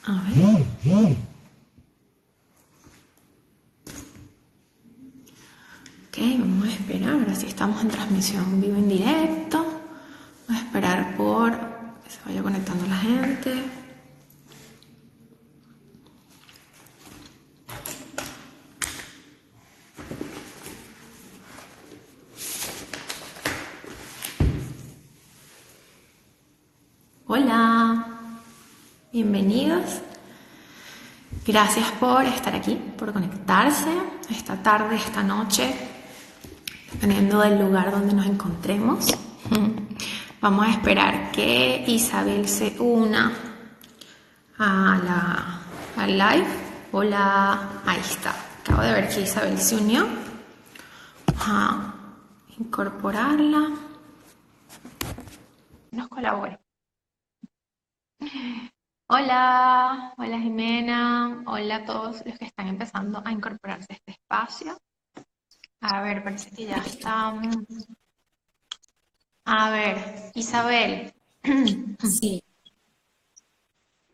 A ver. Ok, vamos a esperar. Ahora sí estamos en transmisión vivo en directo. Vamos a esperar por que se vaya conectando la gente. Hola, bienvenidos. Gracias por estar aquí, por conectarse esta tarde, esta noche, dependiendo del lugar donde nos encontremos. Vamos a esperar que Isabel se una al live. Hola, ahí está. Acabo de ver que Isabel se unió. Vamos a incorporarla. Nos colabora. Hola, hola Jimena, hola a todos los que están empezando a incorporarse a este espacio. A ver, parece que ya estamos. A ver, Isabel, Sí.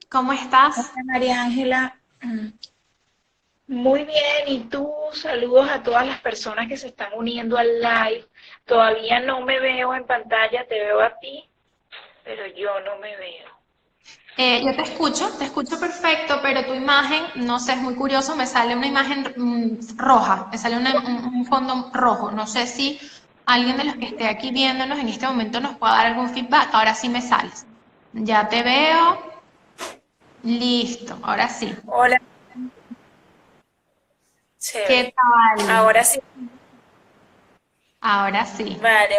¿cómo estás? Hola María Ángela, muy bien. ¿Y tú? Saludos a todas las personas que se están uniendo al live. Todavía no me veo en pantalla, te veo a ti, pero yo no me veo. Yo te escucho perfecto, pero tu imagen, no sé, es muy curioso, me sale una imagen roja, me sale un fondo rojo. No sé si alguien de los que esté aquí viéndonos en este momento nos pueda dar algún feedback. Ahora sí me sales. Ya te veo. Listo, ahora sí. Hola, ¿Qué chévere. tal? Ahora sí, Ahora sí. vale,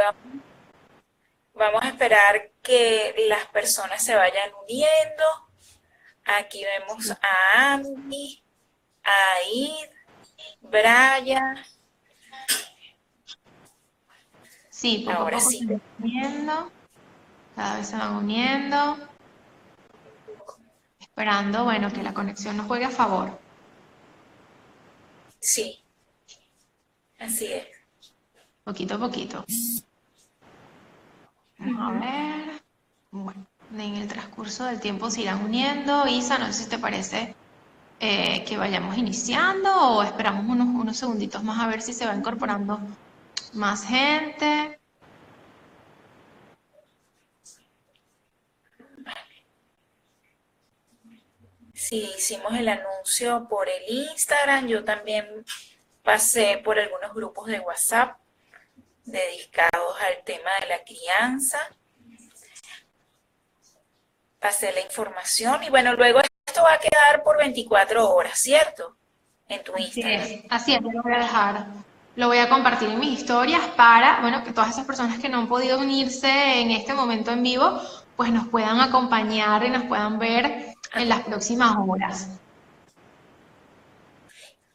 vamos a esperar que las personas se vayan uniendo. Aquí vemos a Andy, a Id, Brian. Sí, poco a Ahora poco se sí. van uniendo, cada vez se van uniendo, esperando, bueno, que la conexión nos juegue a favor. Sí, así es. Poquito a poquito. Vamos a ver. Bueno, en el transcurso del tiempo se irán uniendo. Isa, no sé si te parece que vayamos iniciando o esperamos unos segunditos más a ver si se va incorporando más gente. Sí, hicimos el anuncio por el Instagram, yo también pasé por algunos grupos de WhatsApp dedicados al tema de la crianza, pasé la información y bueno, luego esto va a quedar por 24 horas, ¿cierto? En tu Instagram. Así es, yo lo voy a dejar, lo voy a compartir en mis historias para, bueno, que todas esas personas que no han podido unirse en este momento en vivo, pues nos puedan acompañar y nos puedan ver en las próximas horas.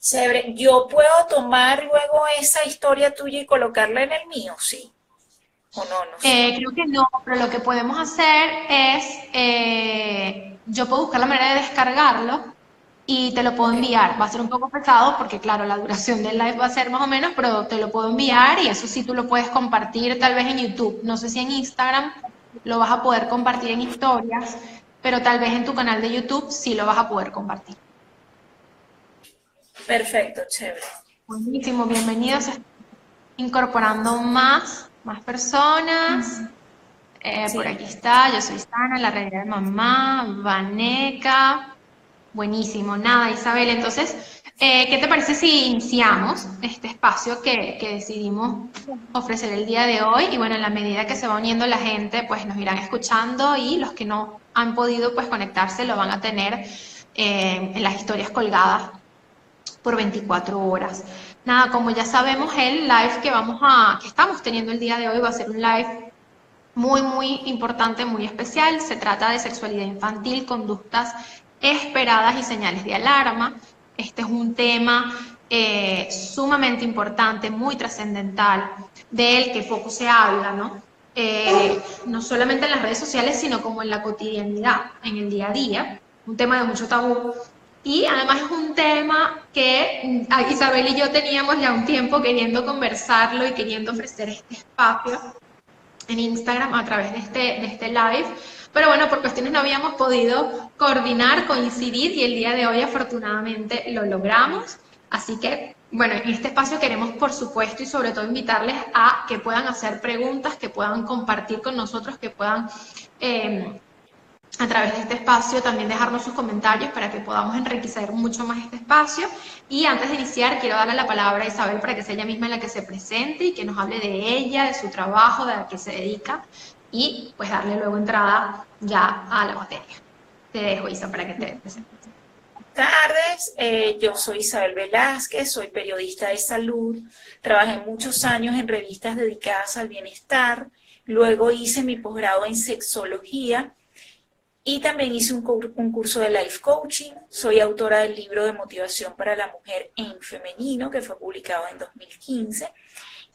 Chévere, yo puedo tomar luego esa historia tuya y colocarla en el mío, sí, o no, no sé. Creo que no, pero lo que podemos hacer es, yo puedo buscar la manera de descargarlo y te lo puedo Ok, enviar. Va a ser un poco pesado porque, claro, la duración del live va a ser más o menos, pero te lo puedo enviar y eso sí tú lo puedes compartir tal vez en YouTube. No sé si en Instagram lo vas a poder compartir en historias, pero tal vez en tu canal de YouTube sí lo vas a poder compartir. perfecto, chévere. Buenísimo, bienvenidos. Incorporando más personas. Por Sí, aquí está, yo soy Sana, la realidad de mamá, Vaneca. Buenísimo, nada, Isabel. Entonces, ¿qué te parece si iniciamos este espacio que decidimos ofrecer el día de hoy? Y bueno, en la medida que se va uniendo la gente, pues nos irán escuchando y los que no han podido pues conectarse lo van a tener en las historias colgadas por 24 horas. Nada, como ya sabemos, el live que estamos teniendo el día de hoy va a ser un live muy importante, muy especial. Se trata de sexualidad infantil, conductas esperadas y señales de alarma. Este es un tema sumamente importante, muy trascendental, del que poco se habla, ¿no? No solamente en las redes sociales, sino como en la cotidianidad, en el día a día. Un tema de mucho tabú. Y además es un tema que Isabel y yo teníamos ya un tiempo queriendo conversarlo y queriendo ofrecer este espacio en Instagram a través de este live. Pero bueno, por cuestiones no habíamos podido coordinar, coincidir y el día de hoy afortunadamente lo logramos. Así que, bueno, en este espacio queremos, por supuesto, y sobre todo invitarles a que puedan hacer preguntas, que puedan compartir con nosotros, que puedan a través de este espacio también dejarnos sus comentarios para que podamos enriquecer mucho más este espacio. Y antes de iniciar, quiero darle la palabra a Isabel para que sea ella misma la que se presente y que nos hable de ella, de su trabajo, de a qué se dedica, y pues darle luego entrada ya a la materia. Te dejo, Isa, para que te presentes. Buenas tardes, yo soy Isabel Velázquez, soy periodista de salud, trabajé muchos años en revistas dedicadas al bienestar, luego hice mi posgrado en sexología y también hice un curso de life coaching. Soy autora del libro de motivación para la mujer en femenino, que fue publicado en 2015.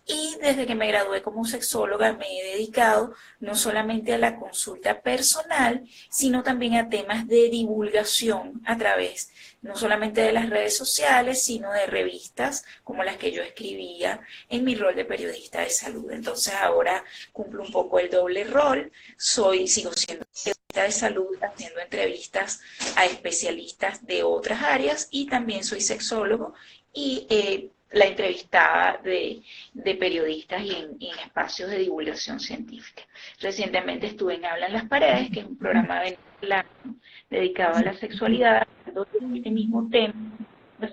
Y desde que me gradué como sexóloga me he dedicado no solamente a la consulta personal, sino también a temas de divulgación a través no solamente de las redes sociales, sino de revistas como las que yo escribía en mi rol de periodista de salud. Entonces ahora cumplo un poco el doble rol, sigo siendo periodista de salud, haciendo entrevistas a especialistas de otras áreas y también soy sexólogo y la entrevistada de periodistas y en espacios de divulgación científica. Recientemente estuve en Hablan las Paredes, que es un programa venezolano dedicado a la sexualidad, de este mismo tema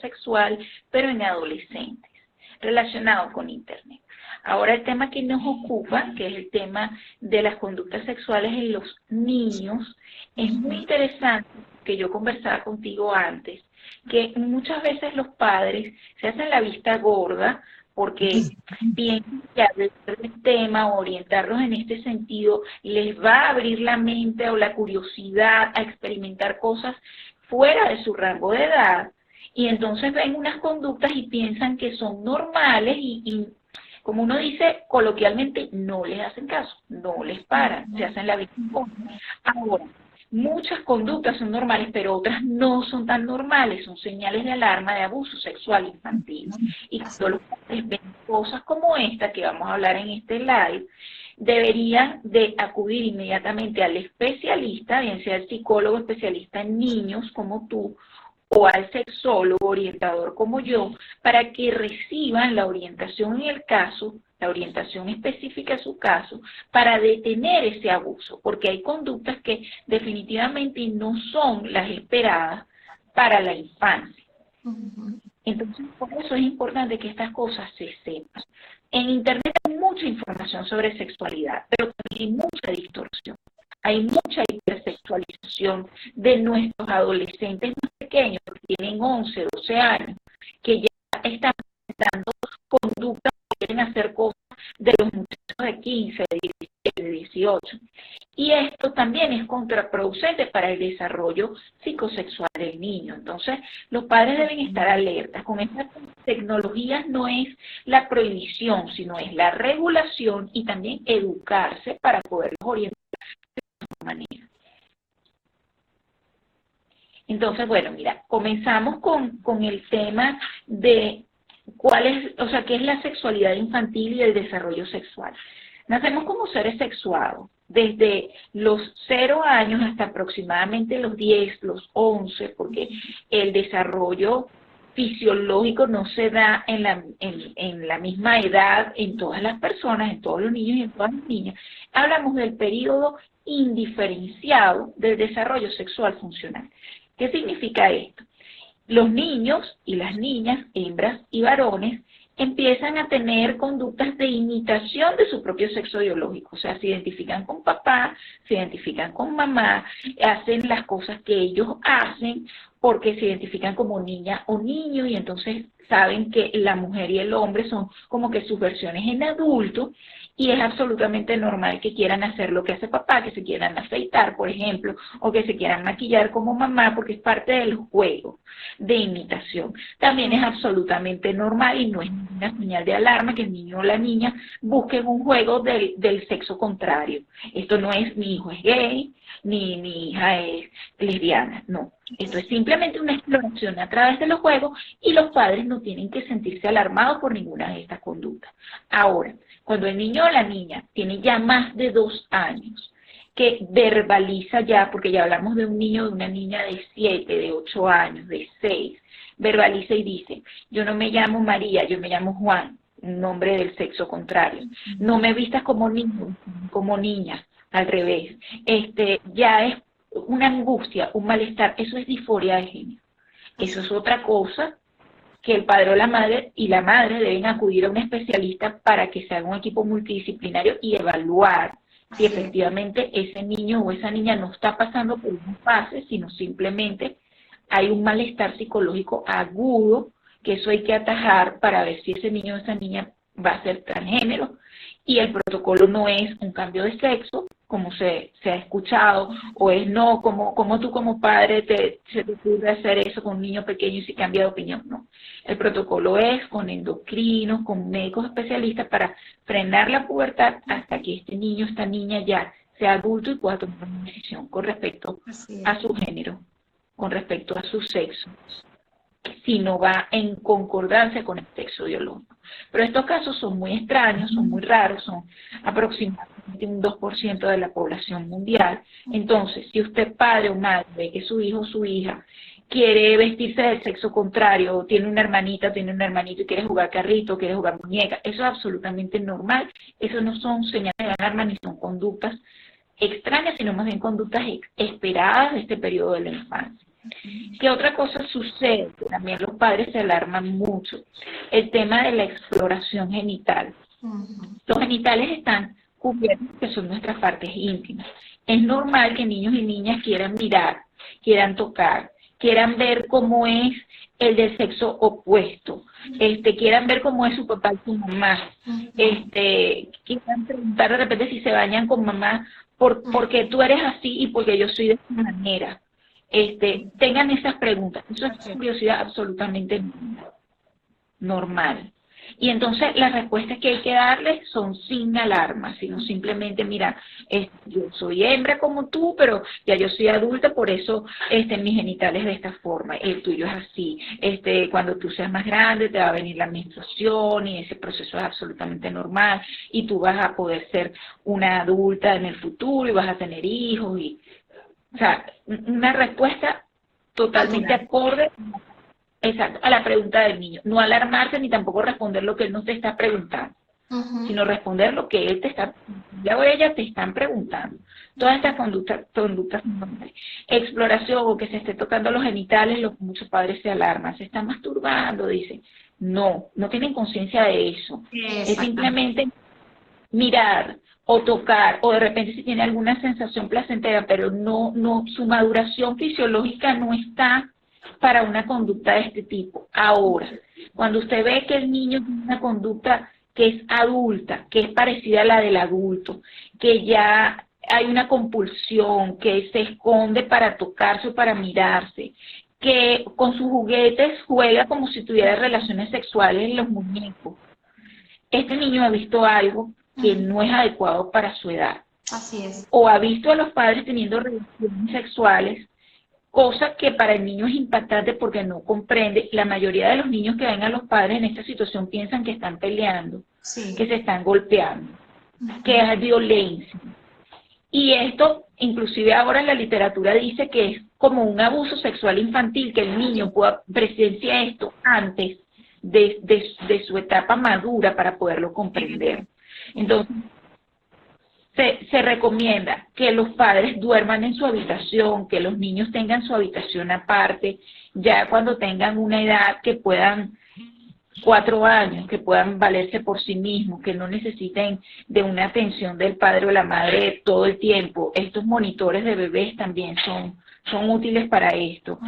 sexual, pero en adolescentes, relacionado con Internet. Ahora el tema que nos ocupa, que es el tema de las conductas sexuales en los niños, es muy interesante, que yo conversaba contigo antes, que muchas veces los padres se hacen la vista gorda porque piensan que hablar del tema o orientarlos en este sentido les va a abrir la mente o la curiosidad a experimentar cosas fuera de su rango de edad, y entonces ven unas conductas y piensan que son normales y como uno dice coloquialmente, no les hacen caso, no les paran, se hacen la vista gorda. Ahora, muchas conductas son normales, pero otras no son tan normales, son señales de alarma de abuso sexual infantil. Y cuando los padres ven cosas como esta, que vamos a hablar en este live, deberían de acudir inmediatamente al especialista, bien sea el psicólogo especialista en niños como tú, o al sexólogo orientador como yo, para que reciban la orientación en el caso, la orientación específica a su caso, para detener ese abuso, porque hay conductas que definitivamente no son las esperadas para la infancia. Entonces, por eso es importante que estas cosas se sepan. En Internet hay mucha información sobre sexualidad, pero también hay mucha distorsión. Hay mucha hipersexualización de nuestros adolescentes más pequeños, que tienen 11, 12 años, que ya están presentando conductas que quieren hacer cosas de los muchachos de 15, de 17, de 18. Y esto también es contraproducente para el desarrollo psicosexual del niño. Entonces, los padres deben estar alertas. Con estas tecnologías no es la prohibición, sino es la regulación y también educarse para poderlos orientar manera. Entonces, bueno, mira, comenzamos con el tema de qué es la sexualidad infantil y el desarrollo sexual. Nacemos como seres sexuados desde los 0 años hasta aproximadamente los 10, los 11, porque el desarrollo fisiológico no se da en la misma edad en todas las personas, en todos los niños y en todas las niñas. Hablamos del periodo indiferenciado del desarrollo sexual funcional. ¿Qué significa esto? Los niños y las niñas, hembras y varones, empiezan a tener conductas de imitación de su propio sexo biológico, o sea, se identifican con papá, se identifican con mamá, hacen las cosas que ellos hacen porque se identifican como niña o niño y entonces saben que la mujer y el hombre son como que sus versiones en adulto y es absolutamente normal que quieran hacer lo que hace papá, que se quieran afeitar, por ejemplo, o que se quieran maquillar como mamá porque es parte del juego de imitación. También es absolutamente normal y no es una señal de alarma que el niño o la niña busquen un juego del sexo contrario. Esto no es mi hijo es gay, ni mi hija es lesbiana, no. Esto es simplemente una exploración a través de los juegos y los padres no tienen que sentirse alarmados por ninguna de estas conductas. Ahora, cuando el niño o la niña tiene ya más de 2 años, que verbaliza ya, porque ya hablamos de un niño o de una niña de 7, de 8 años, de 6, verbaliza y dice, yo no me llamo María, yo me llamo Juan, un nombre del sexo contrario. No me vistas como niño, como niña, al revés. Ya es una angustia, un malestar, eso es disforia de género. Eso es otra cosa que el padre o la madre y la madre deben acudir a un especialista para que se haga un equipo multidisciplinario y evaluar si efectivamente ese niño o esa niña no está pasando por una fase, sino simplemente hay un malestar psicológico agudo, que eso hay que atajar para ver si ese niño o esa niña va a ser transgénero, y el protocolo no es un cambio de sexo, como se ha escuchado, o es no, como tú como padre se te ocurre hacer eso con un niño pequeño y si cambia de opinión, no. El protocolo es con endocrinos, con médicos especialistas para frenar la pubertad hasta que este niño, esta niña ya sea adulto y pueda tomar una decisión con respecto a su género, con respecto a su sexo, si no va en concordancia con el sexo biológico. Pero estos casos son muy extraños, son muy raros, son aproximadamente un 2% de la población mundial. Entonces, si usted padre o madre ve que su hijo o su hija quiere vestirse del sexo contrario, o tiene una hermanita, tiene un hermanito y quiere jugar carrito, quiere jugar muñeca, eso es absolutamente normal. Eso no son señales de alarma ni son conductas extrañas, sino más bien conductas esperadas de este periodo de la infancia. ¿Qué otra cosa sucede? Que también los padres se alarman mucho. El tema de la exploración genital. Los genitales están cubiertos, que son nuestras partes íntimas. Es normal que niños y niñas quieran mirar, quieran tocar, quieran ver cómo es el del sexo opuesto, quieran ver cómo es su papá y su mamá, quieran preguntar de repente si se bañan con mamá, porque tú eres así y porque yo soy de esta manera. Tengan esas preguntas. Eso es curiosidad absolutamente normal. Y entonces las respuestas que hay que darles son sin alarma, sino simplemente, mira, yo soy hembra como tú, pero ya yo soy adulta, por eso mis genitales de esta forma, el tuyo es así. Cuando tú seas más grande te va a venir la menstruación y ese proceso es absolutamente normal y tú vas a poder ser una adulta en el futuro y vas a tener hijos y... O sea, una respuesta totalmente acorde, exacto, a la pregunta del niño. No alarmarse ni tampoco responder lo que él no te está preguntando, sino responder lo que él te está, ya o ella te están preguntando. Todas estas conductas normales. Exploración o que se esté tocando los genitales, muchos padres se alarman, se están masturbando, dicen. No tienen conciencia de eso. Es simplemente mirar o tocar, o de repente si tiene alguna sensación placentera, pero no, su maduración fisiológica no está para una conducta de este tipo. Ahora, cuando usted ve que el niño tiene una conducta que es adulta, que es parecida a la del adulto, que ya hay una compulsión, que se esconde para tocarse o para mirarse, que con sus juguetes juega como si tuviera relaciones sexuales en los muñecos, este niño ha visto algo que no es adecuado para su edad. Así es. O ha visto a los padres teniendo relaciones sexuales, cosa que para el niño es impactante porque no comprende. La mayoría de los niños que ven a los padres en esta situación piensan que están peleando, que se están golpeando, que es violencia. Y esto, inclusive ahora en la literatura dice que es como un abuso sexual infantil, que el niño pueda presenciar esto antes de su etapa madura para poderlo comprender. Entonces, se recomienda que los padres duerman en su habitación, que los niños tengan su habitación aparte, ya cuando tengan una edad que puedan, 4 años, que puedan valerse por sí mismos, que no necesiten de una atención del padre o la madre todo el tiempo. Estos monitores de bebés también son útiles para esto.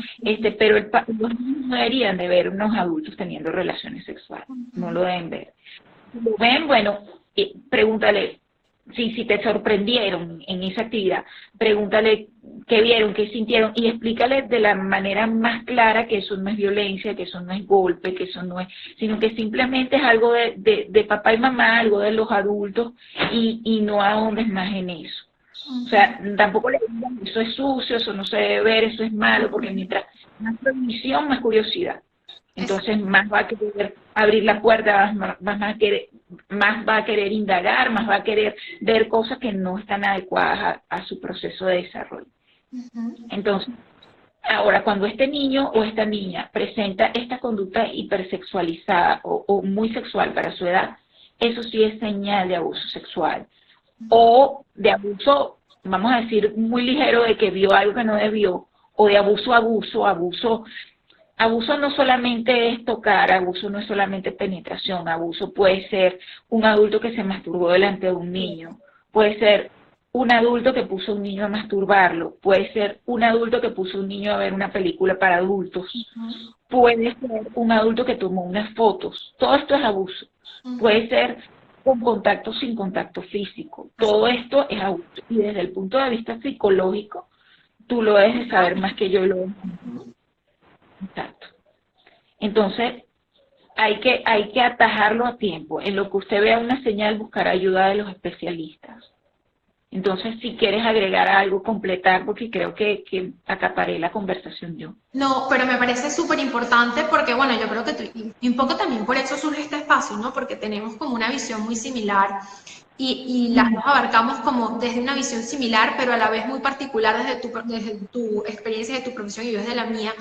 Pero los niños no deberían de ver unos adultos teniendo relaciones sexuales, no lo deben ver. Si lo ven, bueno, pregúntale, si te sorprendieron en esa actividad, pregúntale qué vieron, qué sintieron y explícale de la manera más clara que eso no es violencia, que eso no es golpe, que eso no es, sino que simplemente es algo de papá y mamá, algo de los adultos y no ahondes más en eso. O sea, tampoco le digan eso es sucio, eso no se debe ver, eso es malo, porque mientras más transmisión, más curiosidad. Entonces más va a querer abrir la puerta, más va a querer indagar, más va a querer ver cosas que no están adecuadas a su proceso de desarrollo. Entonces, ahora, cuando este niño o esta niña presenta esta conducta hipersexualizada o muy sexual para su edad, eso sí es señal de abuso sexual. O de abuso, vamos a decir, muy ligero de que vio algo que no debió, o de abuso no solamente es tocar, abuso no es solamente penetración, abuso puede ser un adulto que se masturbó delante de un niño, puede ser un adulto que puso a un niño a masturbarlo, puede ser un adulto que puso a un niño a ver una película para adultos, puede ser un adulto que tomó unas fotos, todo esto es abuso, puede ser con contacto sin contacto físico, todo esto es abuso, y desde el punto de vista psicológico, tú lo debes de saber más que yo lo. Exacto. Entonces, hay que atajarlo a tiempo. En lo que usted vea una señal, buscar ayuda de los especialistas. Entonces, si quieres agregar algo, completar, porque creo que acaparé la conversación yo. No, pero me parece súper importante porque, bueno, yo creo que y un poco también por eso surge este espacio, ¿no? Porque tenemos como una visión muy similar y las dos abarcamos como desde una visión similar, pero a la vez muy particular desde tu experiencia, de tu profesión y yo desde la mía.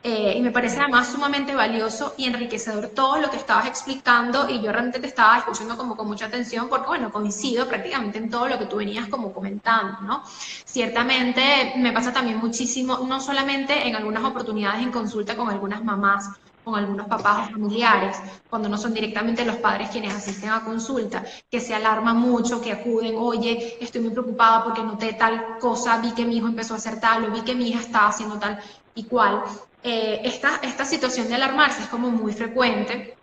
Y me parece además sumamente valioso y enriquecedor todo lo que estabas explicando y yo realmente te estaba escuchando como con mucha atención porque, bueno, coincido prácticamente en todo lo que tú venías como comentando, ¿no? Ciertamente me pasa también muchísimo, no solamente en algunas oportunidades en consulta con algunas mamás, con algunos papás o familiares, cuando no son directamente los padres quienes asisten a consulta, que se alarman mucho, que acuden, oye, estoy muy preocupada porque noté tal cosa, vi que mi hijo empezó a hacer tal, o vi que mi hija estaba haciendo tal y cual. Esta situación de alarmarse es como muy frecuente,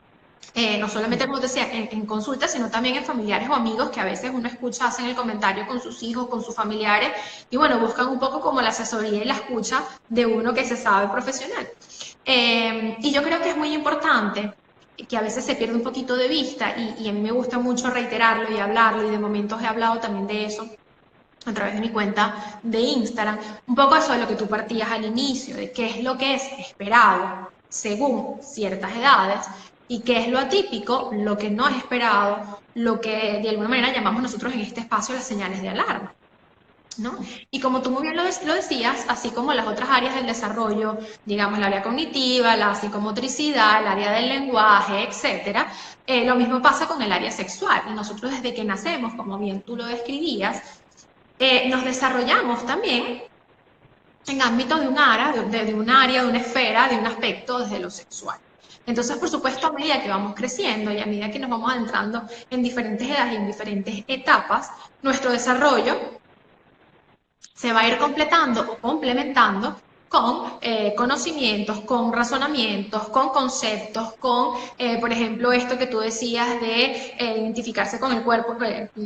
no solamente, como te decía, en consultas, sino también en familiares o amigos que a veces uno escucha, hacen el comentario con sus hijos, con sus familiares, y bueno, buscan un poco como la asesoría y la escucha de uno que se sabe profesional. Y yo creo que es muy importante, que a veces se pierde un poquito de vista, y a mí me gusta mucho reiterarlo y hablarlo, y de momentos he hablado también de eso a través de mi cuenta de Instagram, un poco eso de lo que tú partías al inicio, de qué es lo que es esperado según ciertas edades y qué es lo atípico, lo que no es esperado, lo que de alguna manera llamamos nosotros en este espacio las señales de alarma, ¿no? Y como tú muy bien lo decías, así como las otras áreas del desarrollo, digamos el área cognitiva, la psicomotricidad, el área del lenguaje, etcétera, lo mismo pasa con el área sexual. Y nosotros desde que nacemos, como bien tú lo describías, nos desarrollamos también en ámbito de un área, de una esfera, de un aspecto desde lo sexual. Entonces, por supuesto, a medida que vamos creciendo y a medida que nos vamos adentrando en diferentes edades y en diferentes etapas, nuestro desarrollo se va a ir completando o complementando con conocimientos, con razonamientos, con conceptos, con, por ejemplo, esto que tú decías de identificarse con el cuerpo,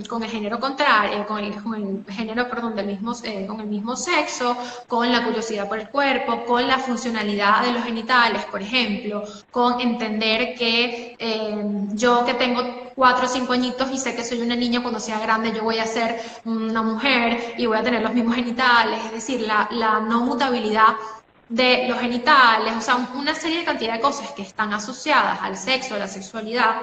con el género contrario, con el género, perdón, con el mismo sexo, con la curiosidad por el cuerpo, con la funcionalidad de los genitales, por ejemplo, con entender que yo que tengo 4 o 5 añitos y sé que soy una niña, cuando sea grande yo voy a ser una mujer y voy a tener los mismos genitales, es decir, la no mutabilidad de los genitales, o sea, una serie de cantidad de cosas que están asociadas al sexo, a la sexualidad,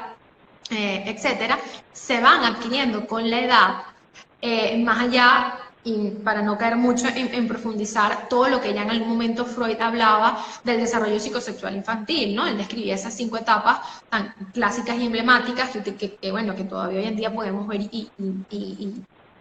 etcétera, se van adquiriendo con la edad, más allá, y para no caer mucho en profundizar todo lo que ya en algún momento Freud hablaba del desarrollo psicosexual infantil, ¿no? Él describía esas 5 etapas tan clásicas y emblemáticas bueno, que todavía hoy en día podemos ver y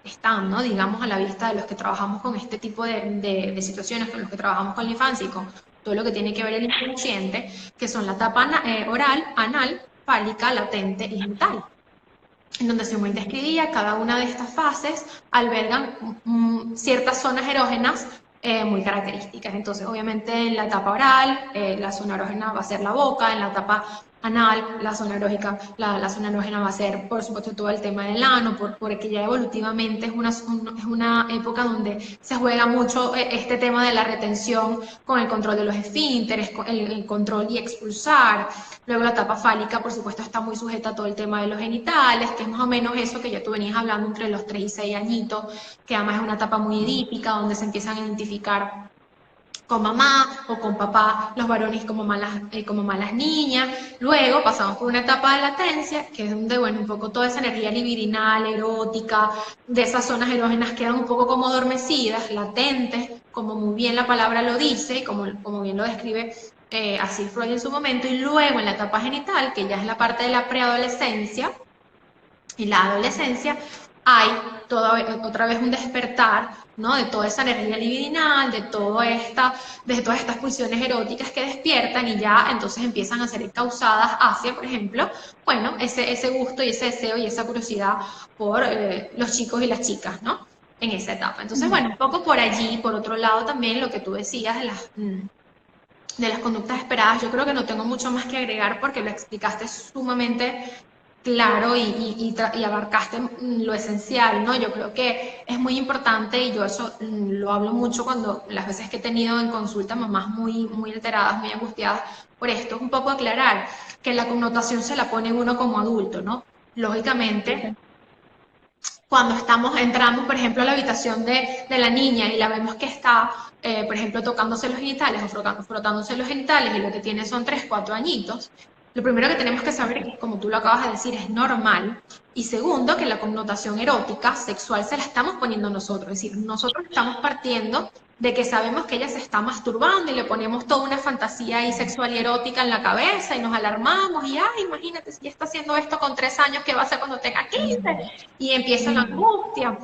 están, ¿no? Digamos, a la vista de los que trabajamos con este tipo de situaciones, con los que trabajamos con la infancia y con todo lo que tiene que ver el inconsciente, que son la etapa oral, anal, fálica, latente y genital, en donde según describía, cada una de estas fases albergan ciertas zonas erógenas muy características. Entonces, obviamente, en la etapa oral, la zona erógena va a ser la boca; en la etapa anal, la zona erógena, la zona erógena va a ser, por supuesto, todo el tema del ano, porque ya evolutivamente es una época donde se juega mucho este tema de la retención con el control de los esfínteres, con el control y expulsar. Luego la etapa fálica, por supuesto, está muy sujeta a todo el tema de los genitales, que es más o menos eso que ya tú venías hablando entre los 3 y 6 añitos, que además es una etapa muy edípica, donde se empiezan a identificar con mamá o con papá, los varones como malas niñas. Luego pasamos por una etapa de latencia, que es donde, bueno, un poco toda esa energía libidinal, erótica, de esas zonas erógenas quedan un poco como adormecidas, latentes, como muy bien la palabra lo dice, como bien lo describe así Freud en su momento. Y luego en la etapa genital, que ya es la parte de la preadolescencia y la adolescencia, hay otra vez un despertar, ¿no? De toda esa energía libidinal, de todas estas pulsiones eróticas que despiertan y ya entonces empiezan a ser causadas hacia, por ejemplo, bueno, ese gusto y ese deseo y esa curiosidad por los chicos y las chicas, ¿no? En esa etapa. Entonces, bueno, un poco por allí, por otro lado también lo que tú decías de las conductas esperadas, yo creo que no tengo mucho más que agregar porque lo explicaste sumamente claro y abarcaste lo esencial, ¿no? Yo creo que es muy importante y yo eso lo hablo mucho cuando las veces que he tenido en consulta mamás muy alteradas, muy angustiadas por esto, es un poco aclarar que la connotación se la pone uno como adulto, ¿no? Lógicamente, cuando entramos, por ejemplo, a la habitación de la niña y la vemos que está, por ejemplo, tocándose los genitales o frotándose los genitales y lo que tiene son 3, 4 añitos, lo primero que tenemos que saber es que, como tú lo acabas de decir, es normal. Y segundo, que la connotación erótica, sexual, se la estamos poniendo nosotros. Es decir, nosotros estamos partiendo de que sabemos que ella se está masturbando y le ponemos toda una fantasía ahí sexual y erótica en la cabeza y nos alarmamos y, ay, imagínate, si ya está haciendo esto con 3 años, ¿qué va a hacer cuando tenga 15? Y empieza la angustia.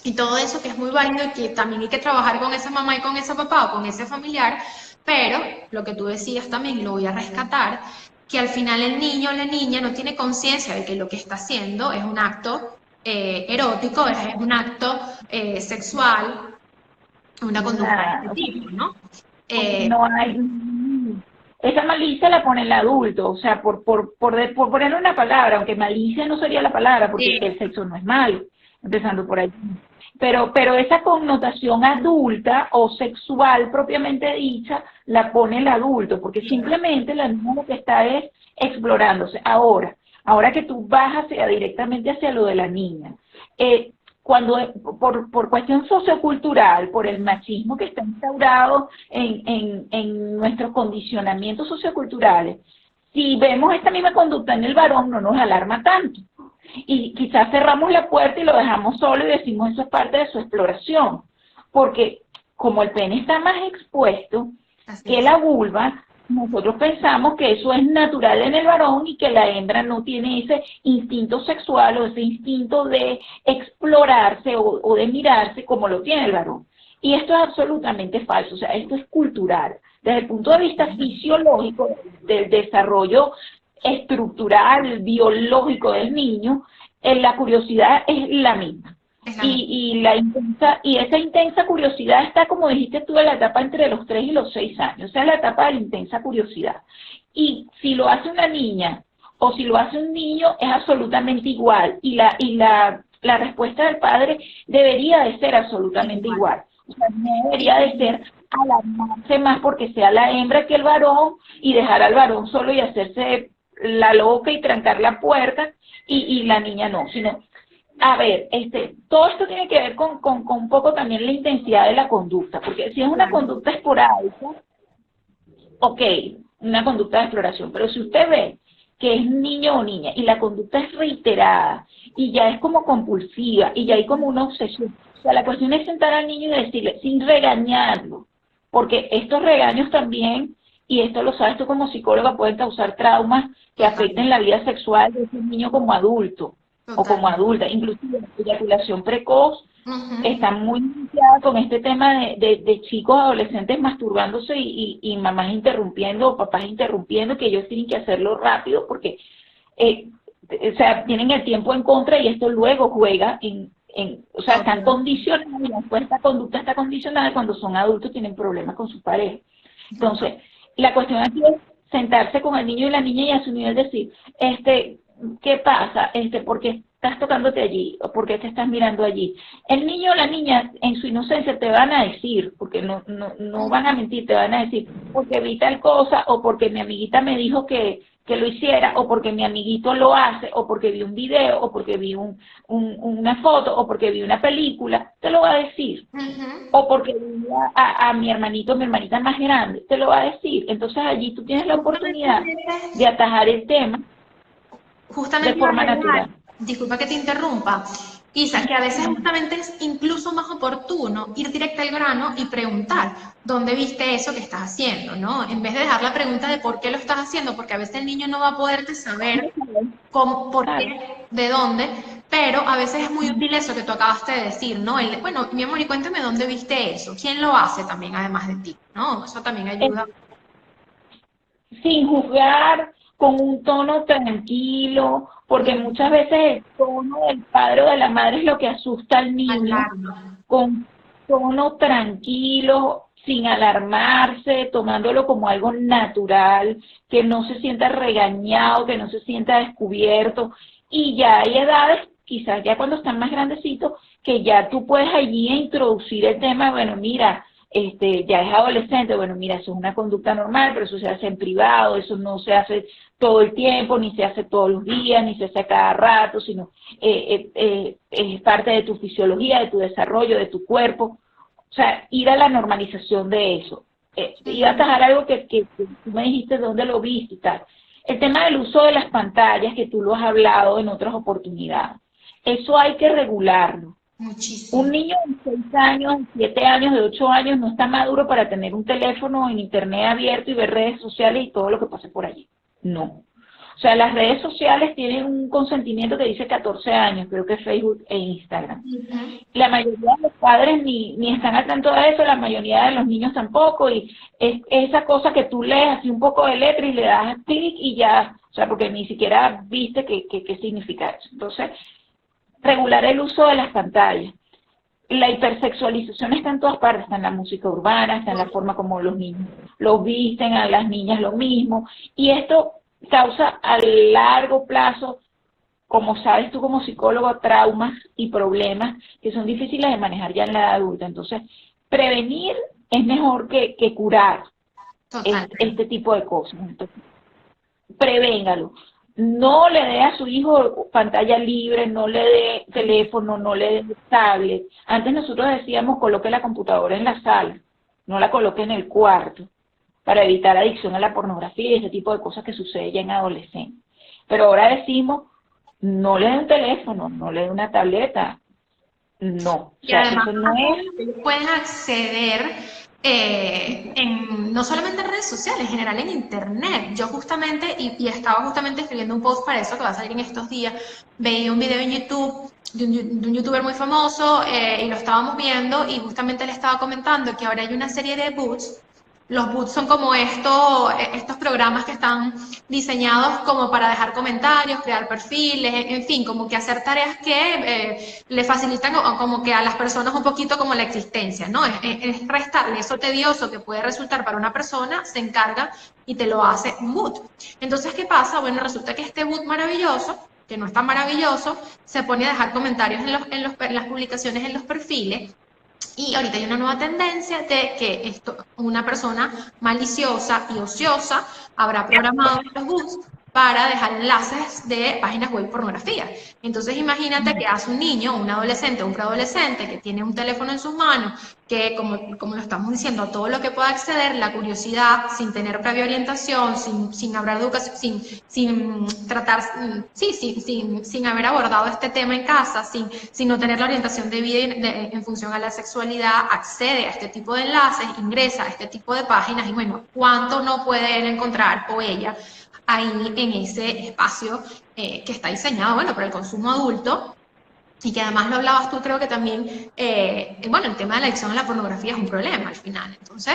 Y todo eso que es muy válido y que también hay que trabajar con esa mamá y con ese papá o con ese familiar, pero lo que tú decías también, lo voy a rescatar, que al final el niño o la niña no tiene conciencia de que lo que está haciendo es un acto erótico, es un acto sexual, una conducta de este tipo, ¿no? No hay... Esa malicia la pone el adulto, o sea, por ponerle una palabra, aunque malicia no sería la palabra, porque el sexo no es malo, empezando por ahí. Pero esa connotación adulta o sexual propiamente dicha la pone el adulto, porque simplemente la niña lo que está es explorándose. Ahora que tú vas directamente hacia lo de la niña, cuando por cuestión sociocultural, por el machismo que está instaurado en nuestros condicionamientos socioculturales, si vemos esta misma conducta en el varón no nos alarma tanto. Y quizás cerramos la puerta y lo dejamos solo y decimos eso es parte de su exploración. Porque como el pene está más expuesto que la vulva, nosotros pensamos que eso es natural en el varón y que la hembra no tiene ese instinto sexual o ese instinto de explorarse o de mirarse como lo tiene el varón. Y esto es absolutamente falso, o sea, esto es cultural. Desde el punto de vista fisiológico, del desarrollo estructural, biológico del niño, la curiosidad es la misma. Y esa intensa curiosidad está, como dijiste tú, en la etapa entre los 3 y los 6 años, o sea, la etapa de la intensa curiosidad. Y si lo hace una niña o si lo hace un niño, es absolutamente igual. Y la respuesta del padre debería de ser absolutamente igual. O sea, no debería de ser alarmarse más porque sea la hembra que el varón y dejar al varón solo y hacerse la loca y trancar la puerta y la niña no, sino... A ver, todo esto tiene que ver con un poco también la intensidad de la conducta, porque si es una conducta esporádica, ok, una conducta de exploración, pero si usted ve que es niño o niña y la conducta es reiterada y ya es como compulsiva y ya hay como una obsesión, o sea, la cuestión es sentar al niño y decirle, sin regañarlo, porque estos regaños también, y esto lo sabes tú como psicóloga, pueden causar traumas que afecten la vida sexual de ese niño como adulto. Total. O como adulta, inclusive la eyaculación precoz está muy iniciada con este tema de chicos adolescentes masturbándose y mamás interrumpiendo o papás interrumpiendo, que ellos tienen que hacerlo rápido porque o sea, tienen el tiempo en contra y esto luego juega o sea, están condicionados y después esta conducta está condicionada cuando son adultos tienen problemas con su pareja. Entonces, la cuestión aquí es sentarse con el niño y la niña y a su nivel decir, ¿qué pasa? ¿Por qué estás tocándote allí? ¿O por qué te estás mirando allí? El niño o la niña, en su inocencia, te van a decir, porque no van a mentir, te van a decir, porque vi tal cosa, o porque mi amiguita me dijo que que lo hiciera, o porque mi amiguito lo hace, o porque vi un video, o porque vi una foto, o porque vi una película, te lo va a decir. O porque vi a mi hermanito, mi hermanita más grande, te lo va a decir. Entonces allí tú tienes la oportunidad de atajar el tema de Justamente iba a forma agregar, natural. disculpa que te interrumpa, Isa, que a veces justamente es incluso más oportuno ir directo al grano y preguntar dónde viste eso que estás haciendo, ¿no? En vez de dejar la pregunta de por qué lo estás haciendo, porque a veces el niño no va a poderte saber cómo, por Claro. qué, de dónde, pero a veces es muy útil eso que tú acabaste de decir, ¿no? Bueno, mi amor, y cuéntame dónde viste eso, quién lo hace también, además de ti, ¿no? Eso también ayuda. Sin juzgar, con un tono tranquilo, porque muchas veces el tono del padre o de la madre es lo que asusta al niño, Alarma. con tono tranquilo, sin alarmarse, tomándolo como algo natural, que no se sienta regañado, que no se sienta descubierto. Y ya hay edades, quizás ya cuando están más grandecitos, que ya tú puedes allí introducir el tema, bueno, mira, ya es adolescente, bueno, mira, eso es una conducta normal, pero eso se hace en privado, eso no se hace todo el tiempo, ni se hace todos los días, ni se hace a cada rato, sino es parte de tu fisiología, de tu desarrollo, de tu cuerpo. O sea, ir a la normalización de eso. Iba a atajar algo que tú me dijiste dónde lo viste y tal. El tema del uso de las pantallas, que tú lo has hablado en otras oportunidades. Eso hay que regularlo. Un Muchísimo. niño de 6 años, de 7 años, de 8 años no está maduro para tener un teléfono en internet abierto y ver redes sociales y todo lo que pase por allí. No. O sea, las redes sociales tienen un consentimiento que dice 14 años, creo que Facebook e Instagram. La mayoría de los padres ni están al tanto de eso, la mayoría de los niños tampoco, y es esa cosa que tú lees así un poco de letra y le das clic y ya, o sea, porque ni siquiera viste qué significa eso. Entonces, regular el uso de las pantallas. La hipersexualización está en todas partes, está en la música urbana, está en la forma como los niños los visten, a las niñas lo mismo, y esto causa a largo plazo, como sabes tú como psicólogo, traumas y problemas que son difíciles de manejar ya en la edad adulta. Entonces, prevenir es mejor que curar este tipo de cosas. Entonces, prevéngalo. No le dé a su hijo pantalla libre, no le dé teléfono, no le dé tablet. Antes nosotros decíamos coloque la computadora en la sala, no la coloque en el cuarto, para evitar adicción a la pornografía y ese tipo de cosas que sucede ya en adolescentes. Pero ahora decimos, no le dé un teléfono, no le dé una tableta, no. O Y sea, además eso no es... pueden acceder no solamente en redes sociales, en general en internet. Yo justamente, y estaba justamente escribiendo un post para eso que va a salir en estos días, veía un video en YouTube de un youtuber muy famoso y lo estábamos viendo y justamente le estaba comentando que ahora hay una serie de boots. Los boots son como estos programas que están diseñados como para dejar comentarios, crear perfiles, en fin, como que hacer tareas que le facilitan como que a las personas un poquito como la existencia, ¿no? Es restarle eso tedioso que puede resultar para una persona, se encarga y te lo hace un boot. Entonces, ¿qué pasa? Bueno, resulta que este boot maravilloso, que no es tan maravilloso, se pone a dejar comentarios en las publicaciones, en los perfiles. Y ahorita hay una nueva tendencia de que una persona maliciosa y ociosa habrá programado los bots para dejar enlaces de páginas web pornografía. Entonces imagínate que hace un niño, un adolescente, un preadolescente que tiene un teléfono en sus manos, que como lo estamos diciendo, a todo lo que pueda acceder, la curiosidad, sin tener previa orientación, sin hablar de educación, sin tratar, sí, sin haber abordado este tema en casa, sin no tener la orientación de vida en función a la sexualidad, accede a este tipo de enlaces, ingresa a este tipo de páginas y bueno, ¿cuánto no puede él encontrar o ella ahí en ese espacio que está diseñado, bueno, para el consumo adulto? Y que además lo hablabas tú, creo que también, bueno, el tema de la adicción a la pornografía es un problema al final. Entonces,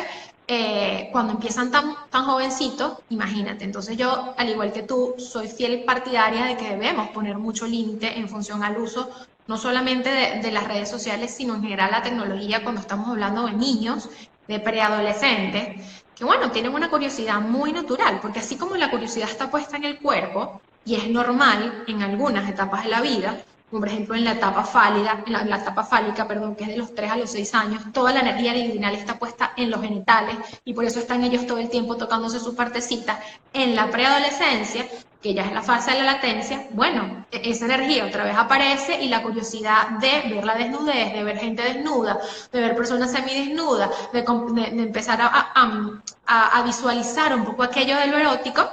cuando empiezan tan jovencitos, imagínate. Entonces yo, al igual que tú, soy fiel partidaria de que debemos poner mucho límite en función al uso, no solamente de las redes sociales, sino en general la tecnología cuando estamos hablando de niños, de preadolescentes, que bueno, tienen una curiosidad muy natural, porque así como la curiosidad está puesta en el cuerpo, y es normal en algunas etapas de la vida, como por ejemplo en la etapa fálica, la etapa fálica, perdón, que es de los 3 a los 6 años, toda la energía libidinal está puesta en los genitales y por eso están ellos todo el tiempo tocándose sus partecitas. En la preadolescencia, que ya es la fase de la latencia, bueno, esa energía otra vez aparece y la curiosidad de ver la desnudez, de ver gente desnuda, de ver personas semidesnudas, de empezar a visualizar un poco aquello de lo erótico,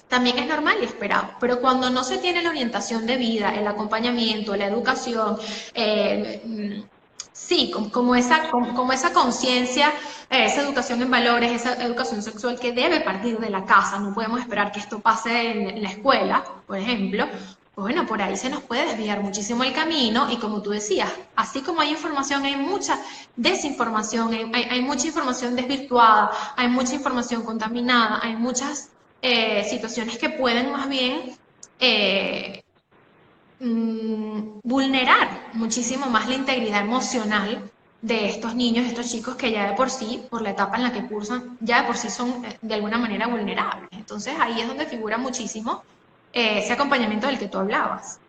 también es normal y esperado, pero cuando no se tiene la orientación de vida, el acompañamiento, la educación, sí, como esa conciencia, esa educación en valores, esa educación sexual que debe partir de la casa, no podemos esperar que esto pase en la escuela, por ejemplo, pues bueno, por ahí se nos puede desviar muchísimo el camino y como tú decías, así como hay información, hay mucha desinformación, hay mucha información desvirtuada, hay mucha información contaminada, hay muchas situaciones que pueden más bien vulnerar muchísimo más la integridad emocional de estos niños, estos chicos que ya de por sí, por la etapa en la que cursan, ya de por sí son de alguna manera vulnerables. Entonces ahí es donde figura muchísimo ese acompañamiento del que tú hablabas.